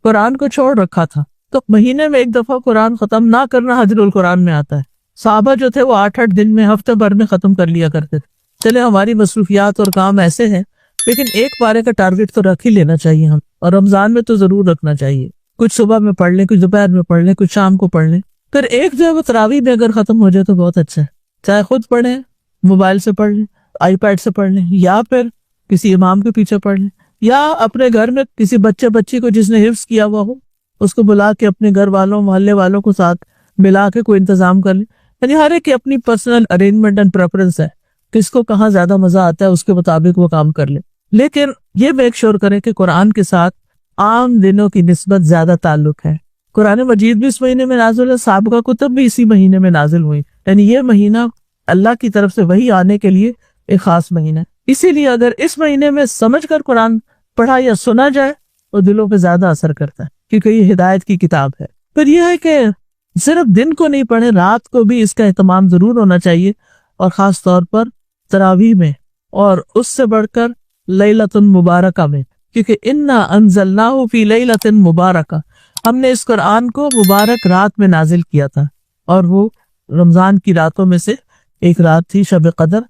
قرآن کو چھوڑ رکھا تھا. تو مہینے میں ایک دفعہ قرآن ختم نہ کرنا حجر القرآن میں آتا ہے. صحابہ جو تھے وہ 8 دن میں، ہفتے بھر میں ختم کر لیا کرتے تھے. چلے ہماری مصروفیات اور کام ایسے ہیں، لیکن ایک پارے کا ٹارگٹ تو رکھ ہی لینا چاہیے ہم، اور رمضان میں تو ضرور رکھنا چاہیے. کچھ صبح میں پڑھ لیں، کچھ دوپہر میں پڑھ لیں، کچھ شام کو پڑھ لیں. پھر ایک جو ہے وہ تراویح میں اگر ختم ہو جائے تو بہت اچھا ہے. چاہے خود پڑھیں، موبائل سے پڑھ لیں، آئی پیڈ سے پڑھ لیں، یا پھر کسی امام کے پیچھے پڑھ لیں، یا اپنے گھر میں کسی بچی کو جس نے حفظ کیا ہوا ہو اس کو بلا کے اپنے گھر والوں، محلے والوں کو ساتھ ملا کے کوئی انتظام کر لیں. یعنی ہر ایک کی اپنی پرسنل ارینجمنٹ اینڈ پریفرنس ہے، کس کو کہاں زیادہ مزہ آتا ہے اس کے مطابق وہ کام کر لے. لیکن یہ میک شور کریں کہ قرآن کے ساتھ عام دنوں کی نسبت زیادہ تعلق ہے. قرآن مجید بھی اس مہینے میں نازل ہے، سابقہ کتب بھی اسی مہینے میں نازل ہوئی. یعنی یہ مہینہ اللہ کی طرف سے وحی آنے کے لیے ایک خاص مہینہ ہے. اسی لیے اگر اس مہینے میں سمجھ کر قرآن پڑھا یا سنا جائے تو دلوں پہ زیادہ اثر کرتا ہے، کیونکہ یہ ہدایت کی کتاب ہے. پھر یہ ہے کہ صرف دن کو نہیں پڑھے، رات کو بھی اس کا اہتمام ضرور ہونا چاہیے، اور خاص طور پر تراویح میں، اور اس سے بڑھ کر لیلۃ مبارکہ میں، کیونکہ انا انزلناہ فی لیلۃ مبارکہ، ہم نے اس قرآن کو مبارک رات میں نازل کیا تھا، اور وہ رمضان کی راتوں میں سے ایک رات تھی شب قدر.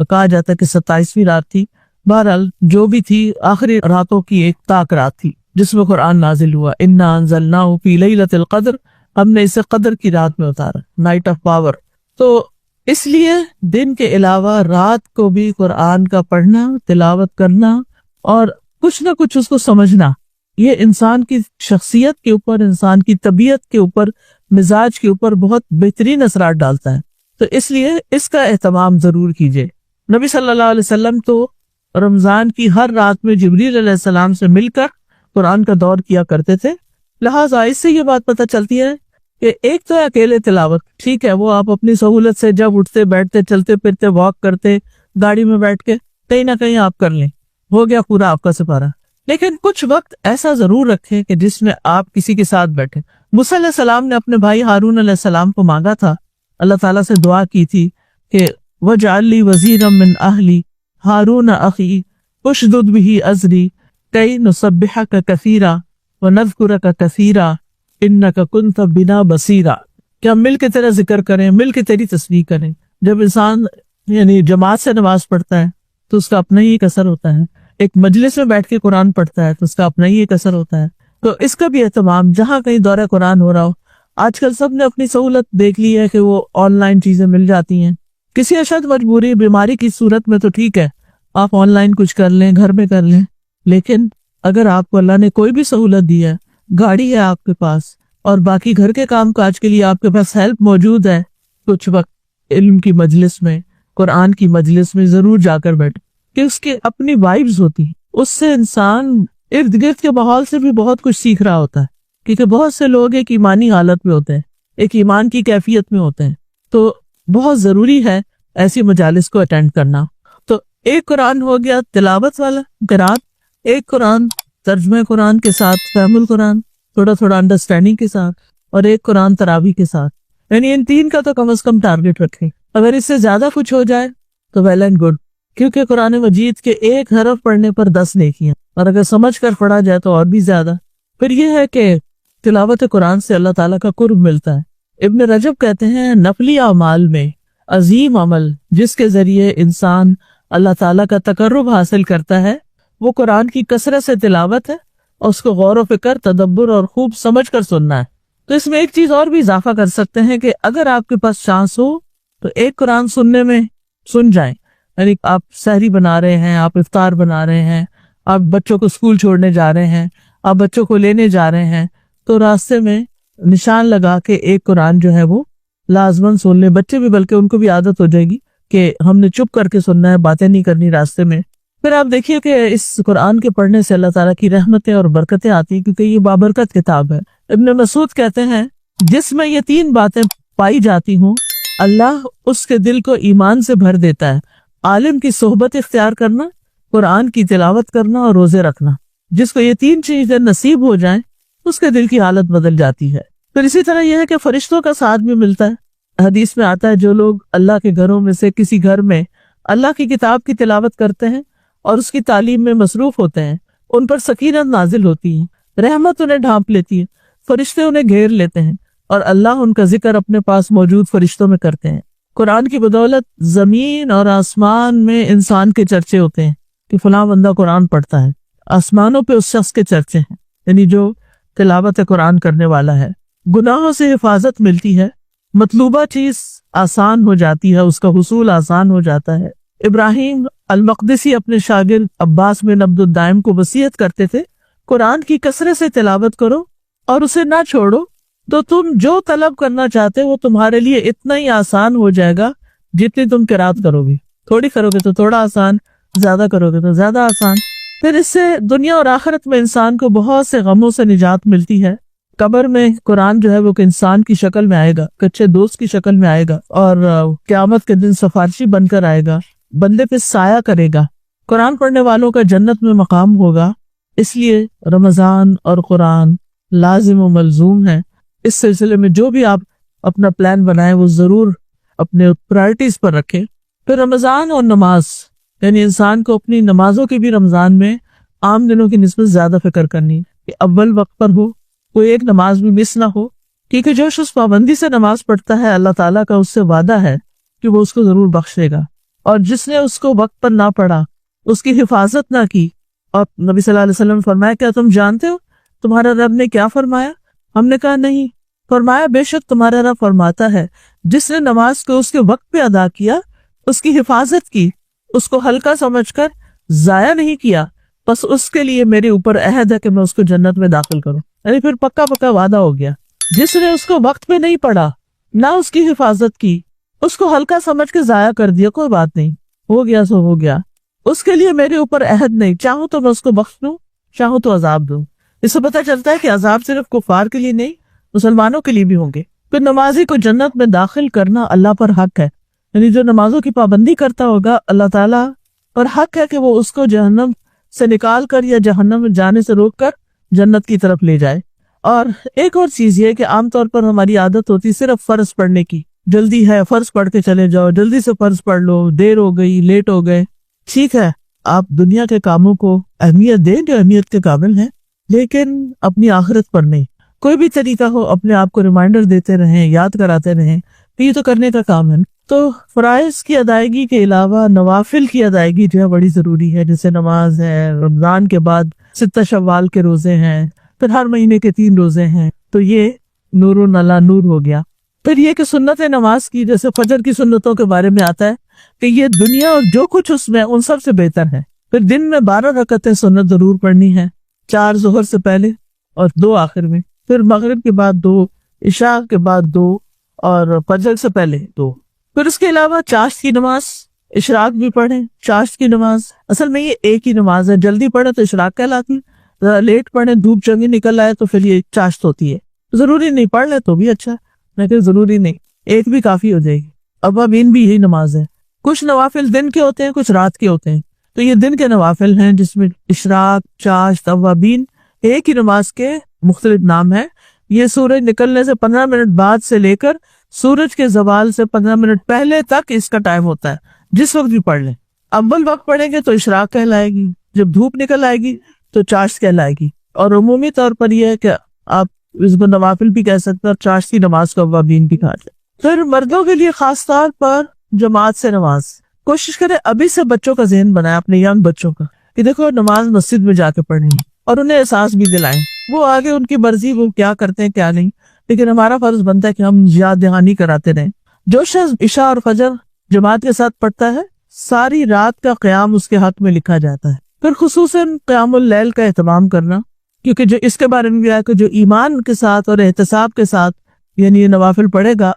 کہا جاتا ہے کہ 27ویں رات تھی. بہرحال جو بھی تھی، آخری راتوں کی ایک طاق رات تھی جس میں قرآن نازل ہوا. انا انزلناہ فی لیلۃ القدر، ہم نے اسے قدر کی رات میں اتارا، نائٹ آف پاور. تو اس لیے دن کے علاوہ رات کو بھی قرآن کا پڑھنا، تلاوت کرنا اور کچھ نہ کچھ اس کو سمجھنا، یہ انسان کی شخصیت کے اوپر، انسان کی طبیعت کے اوپر، مزاج کے اوپر بہت بہترین اثرات ڈالتا ہے. تو اس لیے اس کا اہتمام ضرور کیجیے. نبی صلی اللہ علیہ وسلم تو رمضان کی ہر رات میں جبریل علیہ السلام سے مل کر قرآن کا دور کیا کرتے تھے. لہٰذا اس سے یہ بات پتہ چلتی ہے کہ ایک تو ہے اکیلے تلاوت، ٹھیک ہے، وہ آپ اپنی سہولت سے جب اٹھتے بیٹھتے، چلتے پھرتے، واک کرتے، گاڑی میں بیٹھ کے کہیں نہ کہیں آپ کر لیں، ہو گیا پورا آپ کا سپارہ. لیکن کچھ وقت ایسا ضرور رکھیں کہ جس میں آپ کسی کے ساتھ بیٹھیں. موسیٰ علیہ السلام نے اپنے بھائی ہارون علیہ السلام کو مانگا تھا، اللہ تعالیٰ سے دعا کی تھی کہ وَاجْعَلْ لِي وَزِيرًا مِّنْ أَهْلِي هَارُونَ أَخِي أُشْدُدْ بِهِ أَزْرِي كَيْ نُسَبِّحَكَ كَثِيرًا وَنَذْكُرَكَ كَثِيرًا إِنَّكَ كُنْتَ بِنَا بَصِيرًا، کہ ہم مل کے تیرا ذکر کریں، مل کے تیری تسبیح کریں. جب انسان یعنی جماعت سے نماز پڑھتا ہے تو اس کا اپنا ہی ایک اثر ہوتا ہے، ایک مجلس میں بیٹھ کے قرآن پڑھتا ہے تو اس کا اپنا ہی ایک اثر ہوتا ہے. تو اس کا بھی اہتمام، جہاں کہیں دورہ قرآن ہو رہا ہو. آج کل سب نے اپنی سہولت دیکھ لی ہے کہ وہ آن لائن چیزیں مل جاتی ہیں. کسی اشد مجبوری، بیماری کی صورت میں تو ٹھیک ہے آپ آن لائن کچھ کر لیں، گھر میں کر لیں. لیکن اگر آپ کو اللہ نے کوئی بھی سہولت دی ہے، گاڑی ہے آپ کے پاس اور باقی گھر کے کام کاج کے لیے آپ کے پاس ہیلپ موجود ہے، کچھ وقت علم کی مجلس میں، قرآن کی مجلس میں ضرور جا کر بیٹھے، کہ اس کے اپنی وائبز ہوتی ہیں. اس سے انسان ارد گرد کے ماحول سے بھی بہت کچھ سیکھ رہا ہوتا ہے، کیونکہ بہت سے لوگ ایک ایمانی حالت میں ہوتے ہیں، ایک ایمان کی کیفیت میں ہوتے ہیں. تو بہت ضروری ہے ایسی مجالس کو اٹینڈ کرنا. تو ایک قرآن ہو گیا تلاوت والا قرآن، ایک قرآن ترجمہ قرآن کے ساتھ، فہم القرآن تھوڑا تھوڑا انڈرسٹینڈنگ کے ساتھ، اور ایک قرآن تراویح کے ساتھ. یعنی ان تین کا تو کم از کم ٹارگٹ رکھیں. اگر اس سے زیادہ کچھ ہو جائے تو ویل اینڈ گڈ، کیونکہ قرآن مجید کے ایک حرف پڑھنے پر 10 نیکیاں، اور اگر سمجھ کر پڑھا جائے تو اور بھی زیادہ۔ پھر یہ ہے کہ تلاوت قرآن سے اللہ تعالیٰ کا قرب ملتا ہے۔ ابن رجب کہتے ہیں نفلی اعمال میں عظیم عمل جس کے ذریعے انسان اللہ تعالیٰ کا تقرب حاصل کرتا ہے وہ قرآن کی کثرت سے تلاوت ہے، اور اس کو غور و فکر، تدبر اور خوب سمجھ کر سننا ہے۔ تو اس میں ایک چیز اور بھی اضافہ کر سکتے ہیں کہ اگر آپ کے پاس چانس ہو تو ایک قرآن سننے میں سن جائیں، یعنی آپ سحری بنا رہے ہیں، آپ افطار بنا رہے ہیں، آپ بچوں کو اسکول چھوڑنے جا رہے ہیں، آپ بچوں کو لینے جا رہے ہیں، تو راستے میں نشان لگا کے ایک قرآن جو ہے وہ لازماً سن لیں۔ بچے بھی، بلکہ ان کو بھی عادت ہو جائے گی کہ ہم نے چپ کر کے سننا ہے، باتیں نہیں کرنی راستے میں۔ پھر آپ دیکھیے کہ اس قرآن کے پڑھنے سے اللہ تعالیٰ کی رحمتیں اور برکتیں آتی ہیں، کیونکہ یہ بابرکت کتاب ہے۔ ابن مسعود کہتے ہیں جس میں یہ 3 باتیں پائی جاتی ہوں اللہ اس کے دل کو ایمان سے بھر دیتا ہے: عالم کی صحبت اختیار کرنا، قرآن کی تلاوت کرنا اور روزے رکھنا۔ جس کو یہ 3 چیزیں نصیب ہو جائیں اس کے دل کی حالت بدل جاتی ہے۔ پھر اسی طرح یہ ہے کہ فرشتوں کا ساتھ بھی ملتا ہے۔ حدیث میں آتا ہے جو لوگ اللہ کے گھروں میں سے کسی گھر میں اللہ کی کتاب کی تلاوت کرتے ہیں اور اس کی تعلیم میں مصروف ہوتے ہیں، ان پر سکینت نازل ہوتی ہے، رحمت انہیں ڈھانپ لیتی ہے، فرشتے انہیں گھیر لیتے ہیں، اور اللہ ان کا ذکر اپنے پاس موجود فرشتوں میں کرتے ہیں۔ قرآن کی بدولت زمین اور آسمان میں انسان کے چرچے ہوتے ہیں کہ فلاں بندہ قرآن پڑھتا ہے، آسمانوں پہ اس شخص کے چرچے ہیں، یعنی جو تلاوت قرآن کرنے والا ہے۔ گناہوں سے حفاظت ملتی ہے، مطلوبہ چیز آسان ہو جاتی ہے، اس کا حصول آسان ہو جاتا ہے۔ ابراہیم المقدسی اپنے شاگرد عباس بن عبد الدائم کو وصیت کرتے تھے قرآن کی کثرت سے تلاوت کرو اور اسے نہ چھوڑو، تو تم جو طلب کرنا چاہتے وہ تمہارے لیے اتنا ہی آسان ہو جائے گا جتنی تم قرات کرو گی۔ تھوڑی کرو گے تو تھوڑا آسان، زیادہ کرو گے تو زیادہ آسان۔ پھر اس سے دنیا اور آخرت میں انسان کو بہت سے غموں سے نجات ملتی ہے۔ قبر میں قرآن جو ہے وہ انسان کی شکل میں آئے گا، کچے دوست کی شکل میں آئے گا، اور قیامت کے دن سفارشی بن کر آئے گا، بندے پہ سایہ کرے گا۔ قرآن پڑھنے والوں کا جنت میں مقام ہوگا۔ اس لیے رمضان اور قرآن لازم و ملزوم ہے۔ اس سلسلے میں جو بھی آپ اپنا پلان بنائیں وہ ضرور اپنے پرائرٹیز پر رکھیں۔ پھر رمضان اور نماز، یعنی انسان کو اپنی نمازوں کی بھی رمضان میں عام دنوں کی نسبت زیادہ فکر کرنی کہ اول وقت پر ہو، کوئی ایک نماز بھی مس نہ ہو، کیونکہ جو شخص پابندی سے نماز پڑھتا ہے اللہ تعالیٰ کا اس سے وعدہ ہے کہ وہ اس کو ضرور بخشے گا، اور جس نے اس کو وقت پر نہ پڑھا، اس کی حفاظت نہ کی۔ اور نبی صلی اللہ علیہ وسلم فرمایا کیا تم جانتے ہو تمہارا رب نے کیا فرمایا؟ ہم نے کہا نہیں۔ فرمایا بے شک تمہارا رب فرماتا ہے جس نے نماز کو اس کے وقت پہ ادا کیا، اس کی حفاظت کی، اس کو ہلکا سمجھ کر ضائع نہیں کیا، بس اس کے لیے میرے اوپر عہد ہے کہ میں اس کو جنت میں داخل کروں۔ یعنی پھر پکا پکا وعدہ ہو گیا۔ جس نے اس کو وقت پہ نہیں پڑھا، نہ اس کی حفاظت کی، اس کو ہلکا سمجھ کے ضائع کر دیا، کوئی بات نہیں، ہو گیا سو ہو گیا، اس کے لیے میرے اوپر عہد نہیں، چاہوں تو میں اس کو بخش دوں، چاہوں تو عذاب دوں۔ اس سے پتہ چلتا ہے کہ عذاب صرف کفار کے لیے نہیں، مسلمانوں کے لیے بھی ہوں گے۔ پھر نمازی کو جنت میں داخل کرنا اللہ پر حق ہے، یعنی جو نمازوں کی پابندی کرتا ہوگا اللہ تعالیٰ پر حق ہے کہ وہ اس کو جہنم سے نکال کر یا جہنم میں جانے سے روک کر جنت کی طرف لے جائے۔ اور ایک اور چیز یہ کہ عام طور پر ہماری عادت ہوتی صرف فرض پڑھنے کی، جلدی ہے فرض پڑھ کے چلے جاؤ، جلدی سے فرض پڑھ لو، دیر ہو گئی، لیٹ ہو گئے۔ ٹھیک ہے، آپ دنیا کے کاموں کو اہمیت دیں جو اہمیت کے قابل ہیں، لیکن اپنی آخرت پر نہیں۔ کوئی بھی طریقہ ہو اپنے آپ کو ریمائنڈر دیتے رہیں، یاد کراتے رہیں، تو یہ تو کرنے کا کام ہے۔ تو فرائض کی ادائیگی کے علاوہ نوافل کی ادائیگی جو ہے بڑی ضروری ہے، جیسے نماز ہے، رمضان کے بعد 6 شوال کے روزے ہیں، پھر ہر مہینے کے 3 روزے ہیں، تو یہ نور نلا نور ہو گیا۔ پھر یہ کہ سنت نماز کی، جیسے فجر کی سنتوں کے بارے میں آتا ہے کہ یہ دنیا اور جو کچھ اس میں ان سب سے بہتر ہے۔ پھر دن میں 12 رکعتیں سنت ضرور پڑھنی ہے، 4 ظہر سے پہلے اور 2 آخر میں، پھر مغرب کے بعد 2، عشاء کے بعد 2 اور فجر سے پہلے 2۔ پھر اس کے علاوہ چاشت کی نماز، اشراق بھی پڑھیں۔ چاشت کی نماز اصل میں یہ ایک ہی نماز ہے، جلدی پڑھیں تو اشراق کہلاتی، لیٹ پڑھیں دھوپ چنگی نکل آئے تو پھر یہ چاشت ہوتی ہے۔ ضروری نہیں، پڑھ لیں تو بھی اچھا، لیکن ضروری نہیں، ایک بھی کافی ہو جائے گی۔ اوابین بھی یہی نماز ہے۔ کچھ نوافل دن کے ہوتے ہیں، کچھ رات کے ہوتے ہیں، تو یہ دن کے نوافل ہیں جس میں اشراق، چاشت، اوابین ایک ہی نماز کے مختلف نام ہیں۔ یہ سورج نکلنے سے 15 منٹ بعد سے لے کر سورج کے زوال سے 15 منٹ پہلے تک اس کا ٹائم ہوتا ہے، جس وقت بھی پڑھ لیں. اول وقت پڑھیں گے تو اشراق کہلائے گی، جب دھوپ نکل آئے گی تو چاشت کہلائے گی. اور عمومی طور پر یہ ہے کہ آپ اس کو نوافل بھی کہہ سکتے ہیں اور چاشت کی نماز کو اوابین بھی کہا جائے. پھر مردوں کے لیے خاص طور پر جماعت سے نماز. کوشش کریں ابھی سے بچوں کا ذہن بنائیں، اپنے ینگ بچوں کا، کہ دیکھو نماز مسجد میں جا کے پڑھیں گے، اور انہیں احساس بھی دلائیں. وہ آگے ان کی مرضی، وہ کیا کرتے ہیں کیا نہیں، لیکن ہمارا فرض بنتا ہے کہ ہم یاد دہانی کراتے رہیں. جو شخص عشاء اور فجر جماعت کے ساتھ پڑھتا ہے ساری رات کا قیام اس کے حق میں لکھا جاتا ہے. پھر خصوصاً قیام اللیل کا اہتمام کرنا، کیونکہ جو اس کے بارے میں بھی ہے کہ جو ایمان کے ساتھ اور احتساب کے ساتھ یعنی یہ نوافل پڑھے گا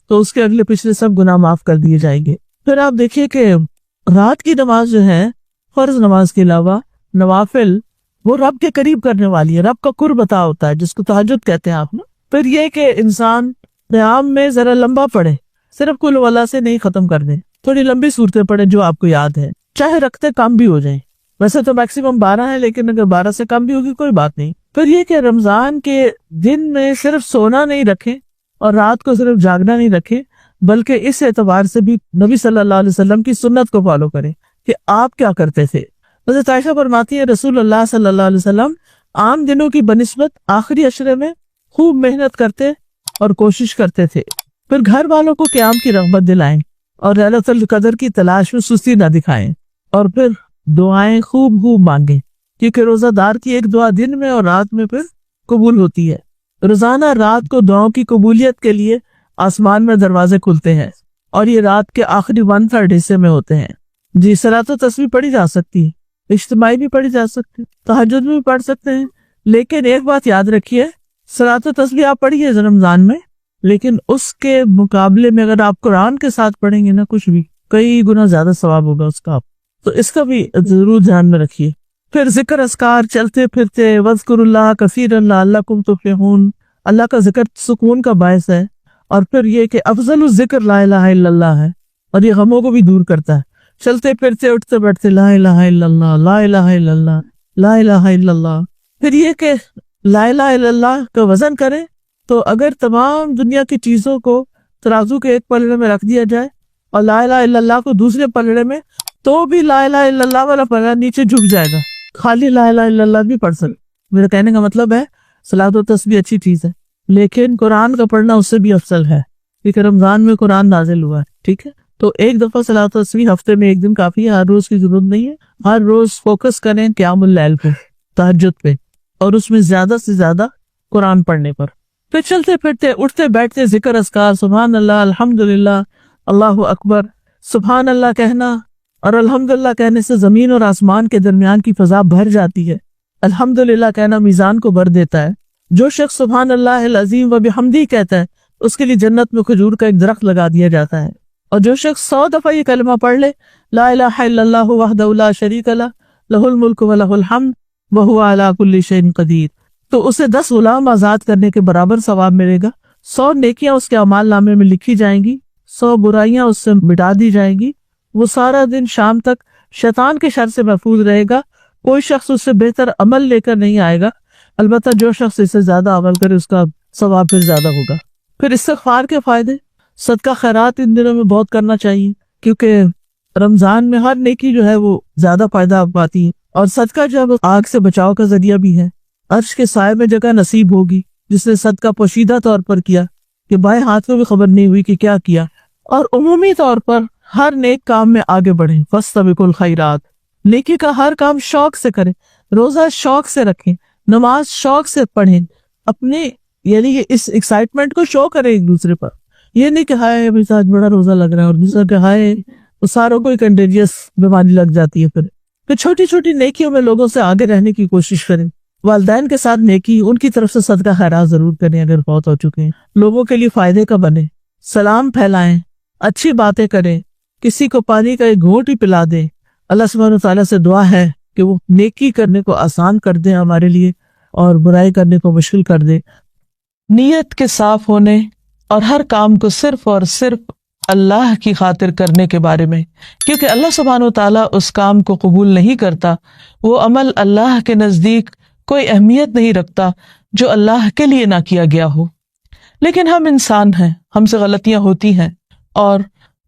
تو اس کے اگلے پچھلے سب گناہ معاف کر دیے جائیں گے. پھر آپ دیکھیے کہ رات کی نماز جو ہے فرض نماز کے علاوہ نوافل وہ رب کے قریب کرنے والی ہے، رب کا قرب عطا ہوتا ہے، جس کو تہجد کہتے ہیں آپ نا. پھر یہ کہ انسان قیام میں ذرا لمبا پڑھے، صرف قل واللہ سے نہیں ختم کر دیں، تھوڑی لمبی صورتیں پڑھیں جو آپ کو یاد ہے، چاہے رکھتے کم بھی ہو جائیں. ویسے تو میکسیمم 12 ہے، لیکن اگر 12 سے کم بھی ہوگی کوئی بات نہیں. پھر یہ کہ رمضان کے دن میں صرف سونا نہیں رکھیں اور رات کو صرف جاگنا نہیں رکھیں، بلکہ اس اعتبار سے بھی نبی صلی اللہ علیہ وسلم کی سنت کو فالو کریں کہ آپ کیا کرتے تھے. حضرت عائشہ فرماتی ہیں رسول اللہ صلی اللہ علیہ وسلم عام دنوں کی بنسبت آخری عشرے میں خوب محنت کرتے اور کوشش کرتے تھے. پھر گھر والوں کو قیام کی رغبت دلائیں اور ليلۃ القدر کی تلاش میں سستی نہ دکھائیں. اور پھر دعائیں خوب خوب مانگیں، کیونکہ روزہ دار کی ایک دعا دن میں اور رات میں پھر قبول ہوتی ہے. روزانہ رات کو دعاؤں کی قبولیت کے لیے آسمان میں دروازے کھلتے ہیں اور یہ رات کے آخری 1/3 حصے میں ہوتے ہیں. جی صلاۃ و تسبیح پڑھی جا سکتی ہے، اجتماعی بھی پڑھی جا سکتی ہے، تہجد میں بھی پڑھ سکتے ہیں. لیکن ایک بات یاد رکھیے، صلاۃ و تسبیح آپ پڑھیے رمضان میں، لیکن اس کے مقابلے میں اگر آپ قرآن کے ساتھ پڑھیں گے نا کچھ بھی، کئی گنا زیادہ ثواب ہوگا اس کا. تو اس کا بھی ضرور دھیان میں رکھیے. پھر ذکر اذکار چلتے پھرتے وَاذْكُرُوا اللَّهَ كَثِيرًا لَعَلَّكُمْ تُفْلِحُونَ، اللہ کا ذکر سکون کا باعث ہے. اور پھر یہ کہ افضل الذکر لا الہ الا اللہ ہے، اور یہ غموں کو بھی دور کرتا ہے. چلتے پھرتے اٹھتے بیٹھتے لا الہ الا اللہ، لا الہ الا اللہ، لا الہ الا اللہ. پھر یہ کہ لا الہ الا اللہ کا وزن کریں تو اگر تمام دنیا کی چیزوں کو ترازو کے ایک پلڑے میں رکھ دیا جائے اور لا الہ الا اللہ کو دوسرے پلڑے میں، تو بھی لا الہ الا اللہ والا پلڑا نیچے جھک جائے گا. خالی لا الہ الا اللہ بھی پڑھ سکتے. میرا کہنے کا مطلب ہے صلاۃ و تسبیح اچھی چیز ہے، لیکن قرآن کا پڑھنا اس سے بھی افضل ہے، کیونکہ رمضان میں قرآن نازل ہوا ہے. ٹھیک ہے، تو ایک دفعہ صلاۃ و تسبیح ہفتے میں ایک دن کافی ہے، ہر روز کی ضرورت نہیں ہے. ہر روز فوکس کریں قیام اللیل پہ، تہجد پہ، اور اس میں زیادہ سے زیادہ قرآن پڑھنے پر. پھر چلتے پھرتے اٹھتے بیٹھتے ذکر اذکار، سبحان اللہ، الحمدللہ، اللہ اکبر. سبحان اللہ کہنا اور الحمدللہ کہنے سے زمین اور آسمان کے درمیان کی فضا بھر جاتی ہے. الحمدللہ کہنا میزان کو بھر دیتا ہے. جو شخص سبحان اللہ العظیم و بحمدہ کہتا ہے اس کے لیے جنت میں کھجور کا ایک درخت لگا دیا جاتا ہے. اور جو شخص 100 دفعہ یہ کلمہ پڑھ لے، لا الہ الا اللہ وحدہ لا شریک لہ، لہ الملک و لہ الحمد وہو علی کل شیء قدیر، تو اسے 10 غلام آزاد کرنے کے برابر ثواب ملے گا. 100 نیکیاں اس کے اعمال نامے میں لکھی جائیں گی، 100 برائیاں اس سے مٹا دی جائیں گی. وہ سارا دن شام تک شیطان کے شر سے محفوظ رہے گا. کوئی شخص اس سے بہتر عمل لے کر نہیں آئے گا، البتہ جو شخص اس سے زیادہ عمل کرے اس کا ثواب پھر زیادہ ہوگا. پھر استغفار کے فائدے، صدقہ خیرات ان دنوں میں بہت کرنا چاہیے، کیونکہ رمضان میں ہر نیکی جو ہے وہ زیادہ فائدہ پاتی ہے. اور صدقہ جب آگ سے بچاؤ کا ذریعہ بھی ہے. عرش کے سائے میں جگہ نصیب ہوگی جس نے صدقہ پوشیدہ طور پر کیا کہ بائیں ہاتھ میں بھی خبر نہیں ہوئی کہ کیا کیا. اور عمومی طور پر ہر نیک کام میں آگے بڑھیں، فاستبقوا الخیرات، نیکی کا ہر کام شوق سے کریں. روزہ شوق سے رکھیں، نماز شوق سے پڑھیں، اپنے یعنی اس ایکسائٹمنٹ کو شو کریں ایک دوسرے پر. یہ نہیں کہ ہائے ابھی آج بڑا روزہ لگ رہا ہے، اور دوسرا کہ ہائے وہ ساروں کو کنٹیجیس بیماری لگ جاتی ہے. پھر چھوٹی چھوٹی نیکیوں میں لوگوں سے آگے رہنے کی کوشش کریں. والدین کے ساتھ نیکی، ان کی طرف سے صدقہ خیرات ضرور کریں اگر فوت ہو چکے ہیں. لوگوں کے لیے فائدے کا بنے، سلام پھیلائیں، اچھی باتیں کریں، کسی کو پانی کا ایک گھونٹ ہی پلا دیں. اللہ سبحانہ تعالیٰ سے دعا ہے کہ وہ نیکی کرنے کو آسان کر دیں ہمارے لیے اور برائی کرنے کو مشکل کر دے. نیت کے صاف ہونے اور ہر کام کو صرف اور صرف اللہ کی خاطر کرنے کے بارے میں، کیونکہ اللہ سبحانہ تعالیٰ اس کام کو قبول نہیں کرتا. وہ عمل اللہ کے نزدیک کوئی اہمیت نہیں رکھتا جو اللہ کے لیے نہ کیا گیا ہو. لیکن ہم انسان ہیں، ہم سے غلطیاں ہوتی ہیں، اور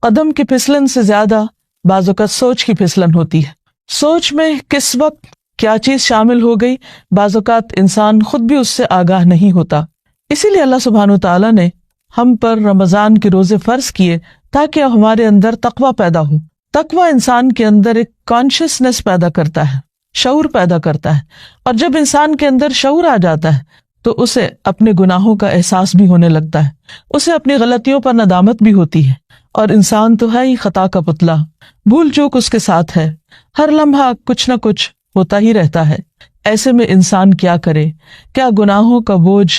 قدم کے پھسلن سے زیادہ بعض اوقات سوچ کی پھسلن ہوتی ہے، سوچ میں کس وقت کیا چیز شامل ہو گئی، بعض اوقات انسان خود بھی اس سے آگاہ نہیں ہوتا۔ اسی لیے اللہ سبحانہ وتعالیٰ نے ہم پر رمضان کے روزے فرض کیے تاکہ ہمارے اندر تقویٰ پیدا ہو۔ تقویٰ انسان کے اندر ایک کانشیسنس پیدا کرتا ہے، شعور پیدا کرتا ہے، اور جب انسان کے اندر شعور آ جاتا ہے تو اسے اپنے گناہوں کا احساس بھی ہونے لگتا ہے، اسے اپنی غلطیوں پر ندامت بھی ہوتی ہے، اور انسان تو ہے ہی خطا کا پتلا، بھول چوک اس کے ساتھ ہے، ہر لمحہ کچھ نہ کچھ ہوتا ہی رہتا ہے۔ ایسے میں انسان کیا کرے؟ کیا گناہوں کا بوجھ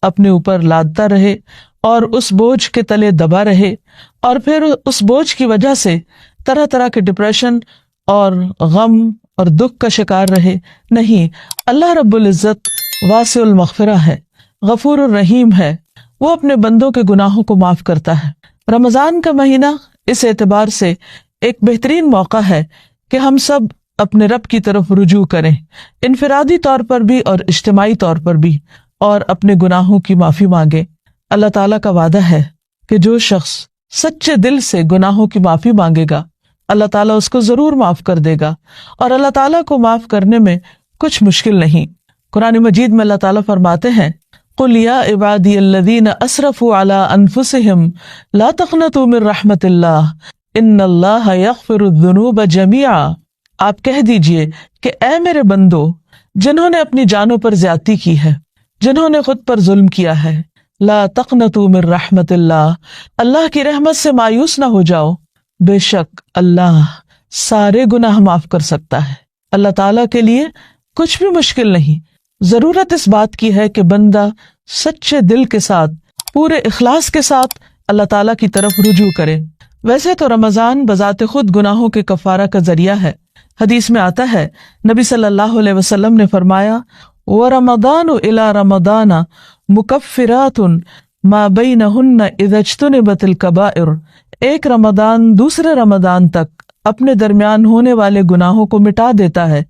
اپنے اوپر لادتا رہے اور اس بوجھ کے تلے دبا رہے، اور پھر اس بوجھ کی وجہ سے طرح طرح کے ڈپریشن اور غم اور دکھ کا شکار رہے؟ نہیں، اللہ رب العزت واسع المغفرہ ہے، غفور الرحیم ہے، وہ اپنے بندوں کے گناہوں کو معاف کرتا ہے۔ رمضان کا مہینہ اس اعتبار سے ایک بہترین موقع ہے کہ ہم سب اپنے رب کی طرف رجوع کریں، انفرادی طور پر بھی اور اجتماعی طور پر بھی، اور اپنے گناہوں کی معافی مانگیں۔ اللہ تعالیٰ کا وعدہ ہے کہ جو شخص سچے دل سے گناہوں کی معافی مانگے گا اللہ تعالیٰ اس کو ضرور معاف کر دے گا، اور اللہ تعالیٰ کو معاف کرنے میں کچھ مشکل نہیں۔ قرآن مجید میں اللہ تعالیٰ فرماتے ہیں قُلْ يَا عِبَادِيَ الَّذِينَ أَسْرَفُوا عَلَىٰ أَنفُسِهِمْ لَا تَقْنَطُوا مِن رَحْمَةِ اللَّهِ إِنَّ اللَّهَ يَغْفِرُ الذُّنُوبَ جَمِيعًا۔ آپ کہہ دیجئے کہ اے میرے بندو جنہوں نے اپنی جانوں پر زیادتی کی ہے، جنہوں نے خود پر ظلم کیا ہے، لا تقنطوا من رحمت اللہ، اللہ کی رحمت سے مایوس نہ ہو جاؤ، بے شک اللہ سارے گناہ معاف کر سکتا ہے۔ اللہ تعالیٰ کے لیے کچھ بھی مشکل نہیں، ضرورت اس بات کی ہے کہ بندہ سچے دل کے ساتھ، پورے اخلاص کے ساتھ اللہ تعالیٰ کی طرف رجوع کرے۔ ویسے تو رمضان بذات خود گناہوں کے کفارہ کا ذریعہ ہے۔ حدیث میں آتا ہے نبی صلی اللہ علیہ وسلم نے فرمایا وَرَمَضَانُ إِلَى رَمَضَانَ مُكَفِّرَاتٌ مَا بَيْنَهُنَّ إِذَا اجْتُنِبَتِ الْكَبَائِرُ، ایک رمضان دوسرے رمضان تک اپنے درمیان ہونے والے گناہوں کو مٹا دیتا ہے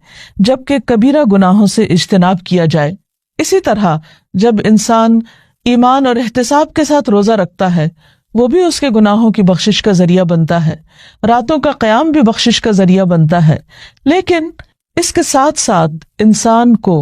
جبکہ کبیرہ گناہوں سے اجتناب کیا جائے۔ اسی طرح جب انسان ایمان اور احتساب کے ساتھ روزہ رکھتا ہے وہ بھی اس کے گناہوں کی بخشش کا ذریعہ بنتا ہے، راتوں کا قیام بھی بخشش کا ذریعہ بنتا ہے، لیکن اس کے ساتھ ساتھ انسان کو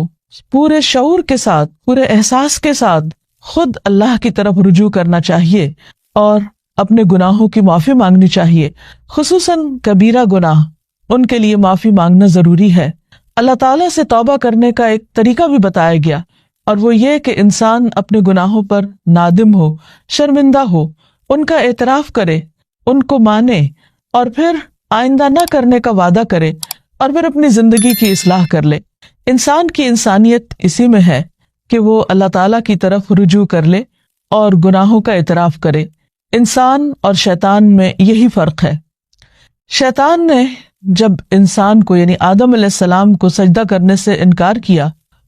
پورے شعور کے ساتھ، پورے احساس کے ساتھ خود اللہ کی طرف رجوع کرنا چاہیے اور اپنے گناہوں کی معافی مانگنی چاہیے، خصوصاً کبیرہ گناہ، ان کے لیے معافی مانگنا ضروری ہے۔ اللہ تعالیٰ سے توبہ کرنے کا ایک طریقہ بھی بتایا گیا، اور وہ یہ کہ انسان اپنے گناہوں پر نادم ہو، شرمندہ ہو، ان کا اعتراف کرے، ان کو مانے، اور پھر آئندہ نہ کرنے کا وعدہ کرے، اور پھر اپنی زندگی کی اصلاح کر لے۔ انسان کی انسانیت اسی میں ہے کہ وہ اللہ تعالیٰ کی طرف رجوع کر لے اور گناہوں کا اعتراف کرے۔ انسان اور شیطان میں یہی فرق ہے۔ شیطان نے جب انسان کو یعنی آدم علیہ السلام کو سجدہ کرنے سے انکار کیا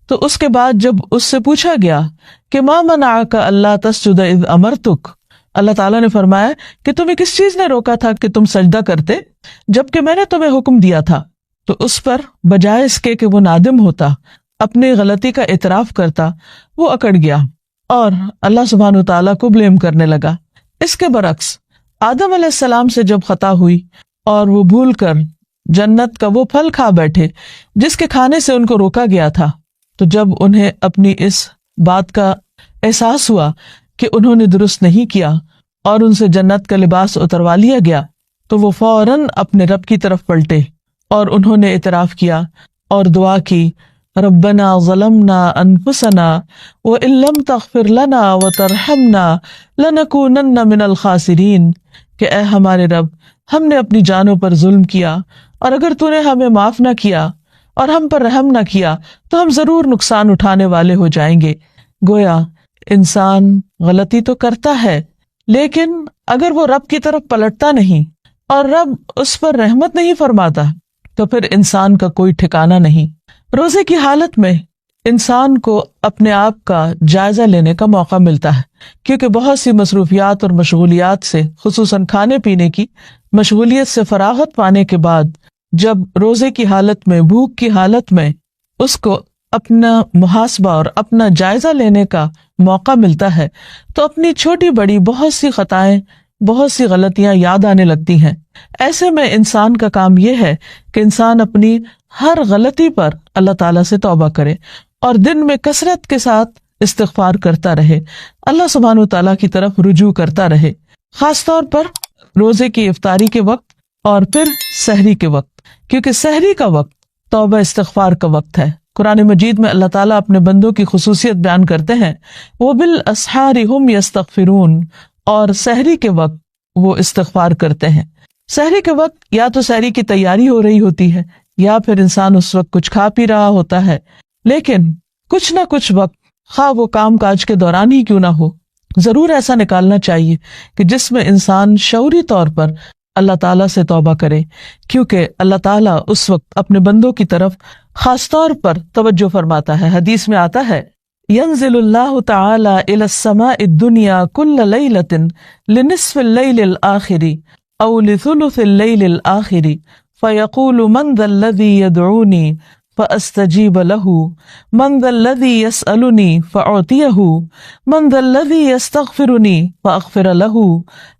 تو اس کے بعد جب اس سے پوچھا گیا کہ ما منعک الا تسجد اذ امرتک، اللہ تعالیٰ نے فرمایا کہ تمہیں کس چیز نے روکا تھا کہ تم سجدہ کرتے جبکہ میں نے تمہیں حکم دیا تھا، تو اس پر بجائے اس کے کہ وہ نادم ہوتا، اپنی غلطی کا اعتراف کرتا، وہ اکڑ گیا اور اللہ سبحانہ وتعالیٰ کو بلیم کرنے لگا۔ اس کے برعکس آدم علیہ السلام سے جب خطا ہوئی اور وہ بھول کر جنت کا وہ پھل کھا بیٹھے جس کے کھانے سے ان کو روکا گیا تھا، تو جب انہیں اپنی اس بات کا احساس ہوا کہ انہوں نے درست نہیں کیا اور ان سے جنت کا لباس اتروا لیا گیا، تو وہ فوراً اپنے رب کی طرف پلٹے اور انہوں نے اعتراف کیا اور دعا کی ربنا ظلمنا انفسنا وان لم تغفر لنا وترحمنا لنکونن من الخاسرین، کہ اے ہمارے رب ہم نے اپنی جانوں پر ظلم کیا اور اگر تو نے ہمیں معاف نہ کیا اور ہم پر رحم نہ کیا تو ہم ضرور نقصان اٹھانے والے ہو جائیں گے۔ گویا انسان غلطی تو کرتا ہے لیکن اگر وہ رب کی طرف پلٹتا نہیں اور رب اس پر رحمت نہیں فرماتا تو پھر انسان کا کوئی ٹھکانہ نہیں۔ روزے کی حالت میں انسان کو اپنے آپ کا جائزہ لینے کا موقع ملتا ہے، کیونکہ بہت سی مصروفیات اور مشغولیات سے، خصوصاً کھانے پینے کی مشغولیت سے فراغت پانے کے بعد جب روزے کی حالت میں، بھوک کی حالت میں اس کو اپنا محاسبہ اور اپنا جائزہ لینے کا موقع ملتا ہے تو اپنی چھوٹی بڑی بہت سی خطائیں بہت سی غلطیاں یاد آنے لگتی ہیں۔ ایسے میں انسان کا کام یہ ہے کہ انسان اپنی ہر غلطی پر اللہ تعالیٰ سے توبہ کرے اور دن میں کثرت کے ساتھ استغفار کرتا رہے، اللہ سبحانہ وتعالیٰ کی طرف رجوع کرتا رہے، خاص طور پر روزے کی افطاری کے وقت اور پھر سحری کے وقت، کیونکہ سحری کا وقت توبہ استغفار کا وقت ہے۔ قرآن مجید میں اللہ تعالیٰ اپنے بندوں کی خصوصیت بیان کرتے ہیں، وَبِالْأَسْحَارِ هُمْ يَسْتَغْفِرُونَ، اور سحری کے وقت وہ استغفار کرتے ہیں۔ سحری کے وقت یا تو سحری کی تیاری ہو رہی ہوتی ہے یا پھر انسان اس وقت کچھ کھا پی رہا ہوتا ہے، لیکن کچھ نہ کچھ وقت، خواہ وہ کام کاج کے دوران ہی کیوں نہ ہو، ضرور ایسا نکالنا چاہیے کہ جس میں انسان شعوری طور پر اللہ تعالیٰ سے توبہ کرے، کیونکہ اللہ تعالیٰ اس وقت اپنے بندوں کی طرف خاص طور پر توجہ فرماتا ہے۔ حدیث میں آتا ہے، ينزل اللہ تعالی الى السماء الدنيا كل ليلة لنصف الليل الآخر او لثلث الليل الآخر فيقول من ذا الذي يدعوني فأستجيب له من ذا الذي يسألني فأعطيه من ذا الذي يستغفرني فأغفر له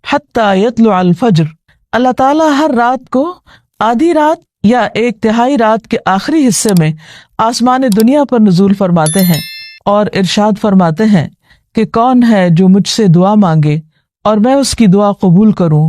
حتى يطلع الفجر۔ اللہ تعالیٰ ہر رات کو آدھی رات یا ایک تہائی رات کے آخری حصے میں آسمان دنیا پر نزول فرماتے ہیں اور ارشاد فرماتے ہیں کہ کون ہے جو مجھ سے دعا مانگے اور میں اس کی دعا قبول کروں،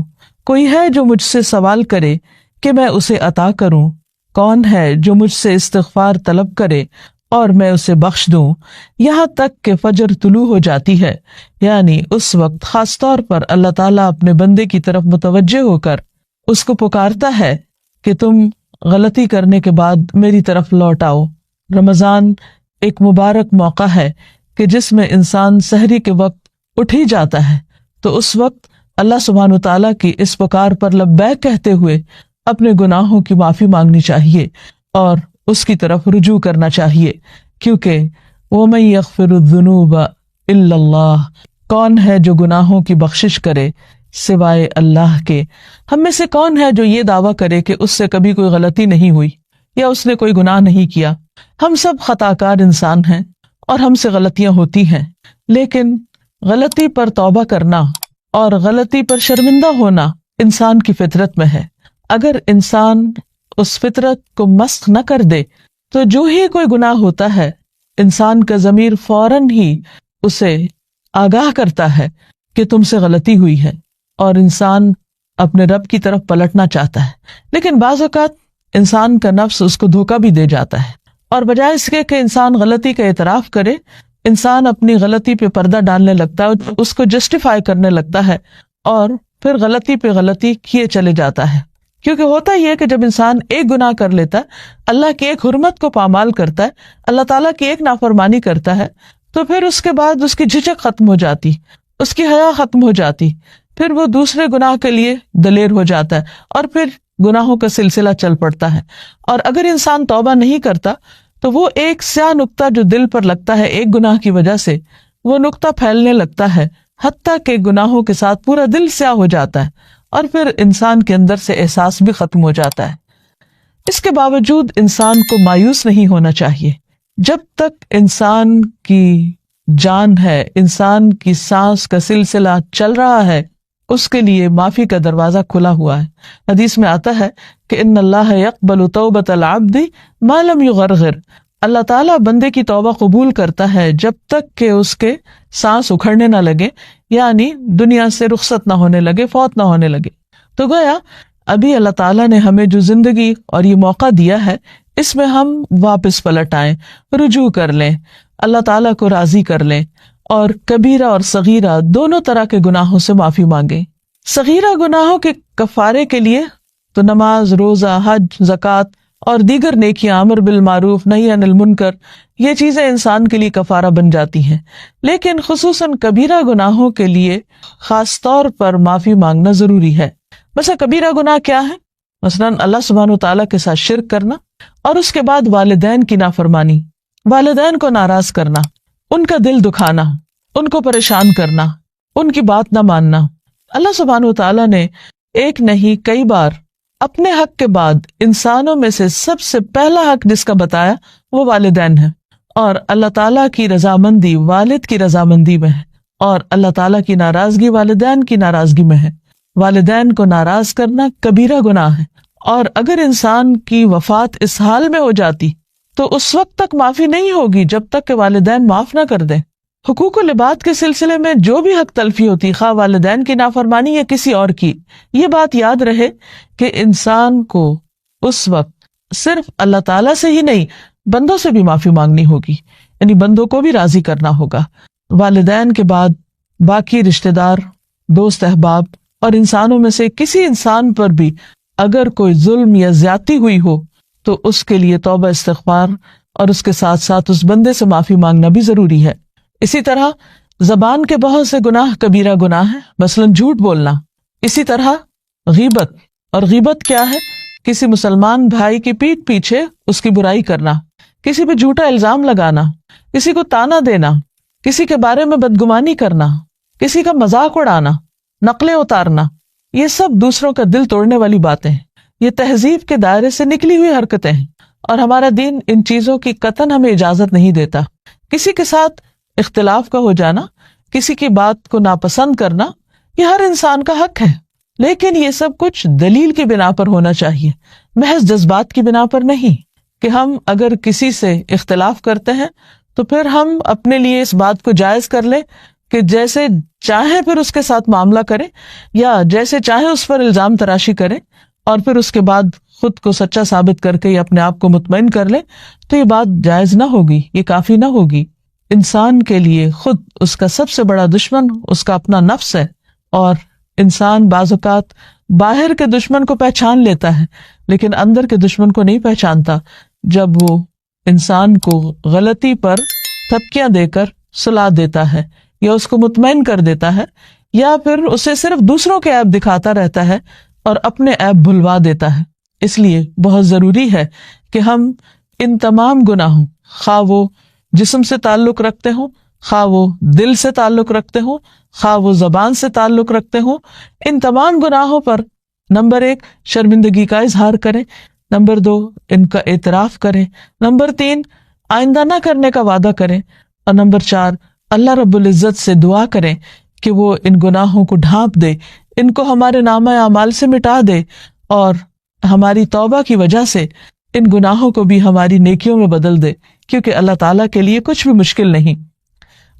کوئی ہے جو مجھ سے سوال کرے کہ میں اسے عطا کروں، کون ہے جو مجھ سے استغفار طلب کرے اور میں اسے بخش دوں، یہاں تک کہ فجر طلوع ہو جاتی ہے۔ یعنی اس وقت خاص طور پر اللہ تعالیٰ اپنے بندے کی طرف متوجہ ہو کر اس کو پکارتا ہے کہ تم غلطی کرنے کے بعد میری طرف لوٹ آؤ۔ رمضان ایک مبارک موقع ہے کہ جس میں انسان سحری کے وقت اٹھ ہی جاتا ہے، تو اس وقت اللہ سبحانہ وتعالیٰ کی اس پکار پر لبیک کہتے ہوئے اپنے گناہوں کی معافی مانگنی چاہیے اور اس کی طرف رجوع کرنا چاہیے، کیونکہ وَمَن يَغْفِرُ الذُّنُوبَ إِلَّا اللَّهُ، کون ہے جو گناہوں کی بخشش کرے سوائے اللہ کے۔ ہم میں سے کون ہے جو یہ دعویٰ کرے کہ اس سے کبھی کوئی غلطی نہیں ہوئی یا اس نے کوئی گناہ نہیں کیا؟ ہم سب خطا کار انسان ہیں اور ہم سے غلطیاں ہوتی ہیں، لیکن غلطی پر توبہ کرنا اور غلطی پر شرمندہ ہونا انسان کی فطرت میں ہے۔ اگر انسان اس فطرت کو مسخ نہ کر دے تو جو ہی کوئی گناہ ہوتا ہے، انسان کا ضمیر فوراً ہی اسے آگاہ کرتا ہے کہ تم سے غلطی ہوئی ہے اور انسان اپنے رب کی طرف پلٹنا چاہتا ہے، لیکن بعض اوقات انسان کا نفس اس کو دھوکہ بھی دے جاتا ہے، اور بجائے اس کے کہ انسان غلطی کا اعتراف کرے، انسان اپنی غلطی پہ پردہ ڈالنے لگتا ہے، اس کو جسٹیفائی کرنے لگتا ہے اور پھر غلطی پہ غلطی کیے چلے جاتا ہے۔ کیونکہ ہوتا یہ ہے کہ جب انسان ایک گناہ کر لیتا ہے، اللہ کی ایک حرمت کو پامال کرتا ہے، اللہ تعالیٰ کی ایک نافرمانی کرتا ہے، تو پھر اس کے بعد اس کی جھجک ختم ہو جاتی، اس کی حیا ختم ہو جاتی، پھر وہ دوسرے گناہ کے لیے دلیر ہو جاتا ہے اور پھر گناہوں کا سلسلہ چل پڑتا ہے۔ اور اگر انسان توبہ نہیں کرتا تو وہ ایک سیاہ نقطہ جو دل پر لگتا ہے ایک گناہ کی وجہ سے، وہ نقطہ پھیلنے لگتا ہے حتیٰ کہ گناہوں کے ساتھ پورا دل سیاہ ہو جاتا ہے اور پھر انسان کے اندر سے احساس بھی ختم ہو جاتا ہے۔ اس کے باوجود انسان کو مایوس نہیں ہونا چاہیے۔ جب تک انسان کی جان ہے، انسان کی سانس کا سلسلہ چل رہا ہے، اس کے لیے معافی کا دروازہ کھلا ہوا ہے۔ حدیث میں آتا ہے کہ ان اللہ یقبل توبۃ العبد ما لم یغرغر، اللہ تعالیٰ بندے کی توبہ قبول کرتا ہے جب تک کہ اس کے سانس اکھڑنے نہ لگے، یعنی دنیا سے رخصت نہ ہونے لگے، فوت نہ ہونے لگے۔ تو گویا ابھی اللہ تعالیٰ نے ہمیں جو زندگی اور یہ موقع دیا ہے، اس میں ہم واپس پلٹ آئیں، رجوع کر لیں، اللہ تعالیٰ کو راضی کر لیں اور کبیرہ اور صغیرہ دونوں طرح کے گناہوں سے معافی مانگیں۔ صغیرہ گناہوں کے کفارے کے لیے تو نماز، روزہ، حج، زکوٰۃ اور دیگر نیکیاں، امر بالمعروف، نہی عن المنکر، یہ چیزیں انسان کے لیے کفارہ بن جاتی ہیں، لیکن خصوصاً کبیرہ گناہوں کے لیے خاص طور پر معافی مانگنا ضروری ہے۔ مثلا کبیرہ گناہ کیا ہے؟ مثلاً اللہ سبحانہ وتعالیٰ کے ساتھ شرک کرنا، اور اس کے بعد والدین کی نافرمانی، والدین کو ناراض کرنا، ان کا دل دکھانا، ان کو پریشان کرنا، ان کی بات نہ ماننا۔ اللہ سبحانہ وتعالیٰ نے ایک نہیں کئی بار اپنے حق کے بعد انسانوں میں سے سب سے پہلا حق جس کا بتایا وہ والدین ہے، اور اللہ تعالیٰ کی رضامندی والد کی رضامندی میں ہے، اور اللہ تعالیٰ کی ناراضگی والدین کی ناراضگی میں ہے۔ والدین کو ناراض کرنا کبیرہ گناہ ہے، اور اگر انسان کی وفات اس حال میں ہو جاتی تو اس وقت تک معافی نہیں ہوگی جب تک کہ والدین معاف نہ کر دیں۔ حقوق العباد کے سلسلے میں جو بھی حق تلفی ہوتی، خواہ والدین کی نافرمانی یا کسی اور کی، یہ بات یاد رہے کہ انسان کو اس وقت صرف اللہ تعالیٰ سے ہی نہیں، بندوں سے بھی معافی مانگنی ہوگی، یعنی بندوں کو بھی راضی کرنا ہوگا۔ والدین کے بعد باقی رشتہ دار، دوست احباب اور انسانوں میں سے کسی انسان پر بھی اگر کوئی ظلم یا زیادتی ہوئی ہو تو اس کے لیے توبہ استغفار اور اس کے ساتھ ساتھ اس بندے سے معافی مانگنا بھی ضروری ہے۔ اسی طرح زبان کے بہت سے گناہ کبیرہ گناہ ہیں، مثلاً جھوٹ بولنا۔ اسی طرح غیبت، اور غیبت کیا ہے؟ کسی مسلمان بھائی کی پیٹھ پیچھے اس کی برائی کرنا، کسی پہ جھوٹا الزام لگانا، کسی کو تانا دینا، کسی کے بارے میں بدگمانی کرنا، کسی کا مذاق اڑانا، نقلیں اتارنا، یہ سب دوسروں کا دل توڑنے والی باتیں ہیں۔ یہ تہذیب کے دائرے سے نکلی ہوئی حرکتیں ہیں، اور ہمارا دین ان چیزوں کی قطعاً ہمیں اجازت نہیں دیتا۔ کسی کے ساتھ اختلاف کا ہو جانا، کسی کی بات کو ناپسند کرنا، یہ ہر انسان کا حق ہے، لیکن یہ سب کچھ دلیل کی بنا پر ہونا چاہیے، محض جذبات کی بنا پر نہیں۔ کہ ہم اگر کسی سے اختلاف کرتے ہیں تو پھر ہم اپنے لیے اس بات کو جائز کر لیں کہ جیسے چاہیں پھر اس کے ساتھ معاملہ کریں، یا جیسے چاہیں اس پر الزام تراشی کریں، اور پھر اس کے بعد خود کو سچا ثابت کر کے یا اپنے آپ کو مطمئن کر لیں، تو یہ بات جائز نہ ہوگی، یہ کافی نہ ہوگی۔ انسان کے لیے خود اس کا سب سے بڑا دشمن اس کا اپنا نفس ہے، اور انسان بعض اوقات باہر کے دشمن کو پہچان لیتا ہے لیکن اندر کے دشمن کو نہیں پہچانتا۔ جب وہ انسان کو غلطی پر تھپکیاں دے کر سلا دیتا ہے، یا اس کو مطمئن کر دیتا ہے، یا پھر اسے صرف دوسروں کے عیب دکھاتا رہتا ہے اور اپنے عیب بھلوا دیتا ہے۔ اس لیے بہت ضروری ہے کہ ہم ان تمام گناہوں، خواہ وہ جسم سے تعلق رکھتے ہوں، خواہ وہ دل سے تعلق رکھتے ہوں، خواہ وہ زبان سے تعلق رکھتے ہوں، ان تمام گناہوں پر نمبر 1 شرمندگی کا اظہار کریں، نمبر 2 ان کا اعتراف کریں، نمبر 3 آئندہ نہ کرنے کا وعدہ کریں، اور نمبر 4 اللہ رب العزت سے دعا کریں کہ وہ ان گناہوں کو ڈھانپ دے، ان کو ہمارے نامہ اعمال سے مٹا دے، اور ہماری توبہ کی وجہ سے ان گناہوں کو بھی ہماری نیکیوں میں بدل دے، کیونکہ اللہ تعالیٰ کے لیے کچھ بھی مشکل نہیں۔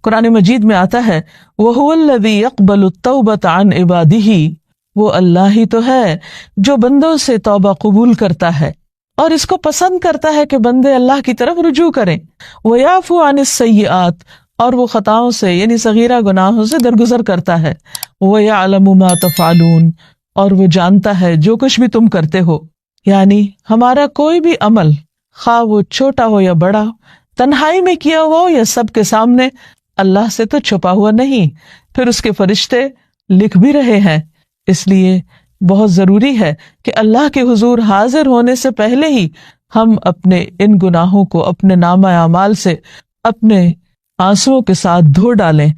قرآن مجید میں آتا ہے وَهُوَ الَّذِي يَقْبَلُ التَّوْبَةَ عَنْ عِبَادِهِ، وہ اللہ ہی تو ہے جو بندوں سے توبہ قبول کرتا ہے اور اس کو پسند کرتا ہے کہ بندے اللہ کی طرف رجوع کریں۔ وَيَعْفُو عَنِ السَّيِّئَاتِ، اور وہ خطاؤں سے یعنی صغیرہ گناہوں سے درگزر کرتا ہے۔ وَيَعْلَمُ مَا تَفْعَلُونَ، اور وہ جانتا ہے جو کچھ بھی تم کرتے ہو۔ یعنی ہمارا کوئی بھی عمل، خواہ وہ چھوٹا ہو یا بڑا، تنہائی میں کیا ہوا ہو یا سب کے سامنے، اللہ سے تو چھپا ہوا نہیں، پھر اس کے فرشتے لکھ بھی رہے ہیں۔ اس لیے بہت ضروری ہے کہ اللہ کے حضور حاضر ہونے سے پہلے ہی ہم اپنے ان گناہوں کو اپنے نامہ اعمال سے اپنے آنسوؤں کے ساتھ دھو ڈالیں،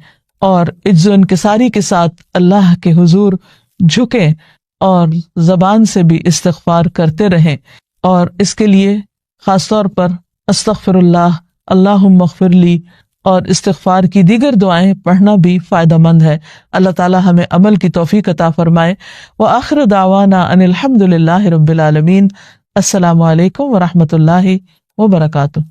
اور عجز و انکساری کے ساتھ اللہ کے حضور جھکیں، اور زبان سے بھی استغفار کرتے رہیں۔ اور اس کے لیے خاص طور پر استغفر اللہ، اللہم اغفر لی اور استغفار کی دیگر دعائیں پڑھنا بھی فائدہ مند ہے۔ اللہ تعالی ہمیں عمل کی توفیق عطا فرمائے۔ وآخر دعوانا ان الحمد للہ رب العالمین۔ السلام علیکم ورحمۃ اللہ وبرکاتہ۔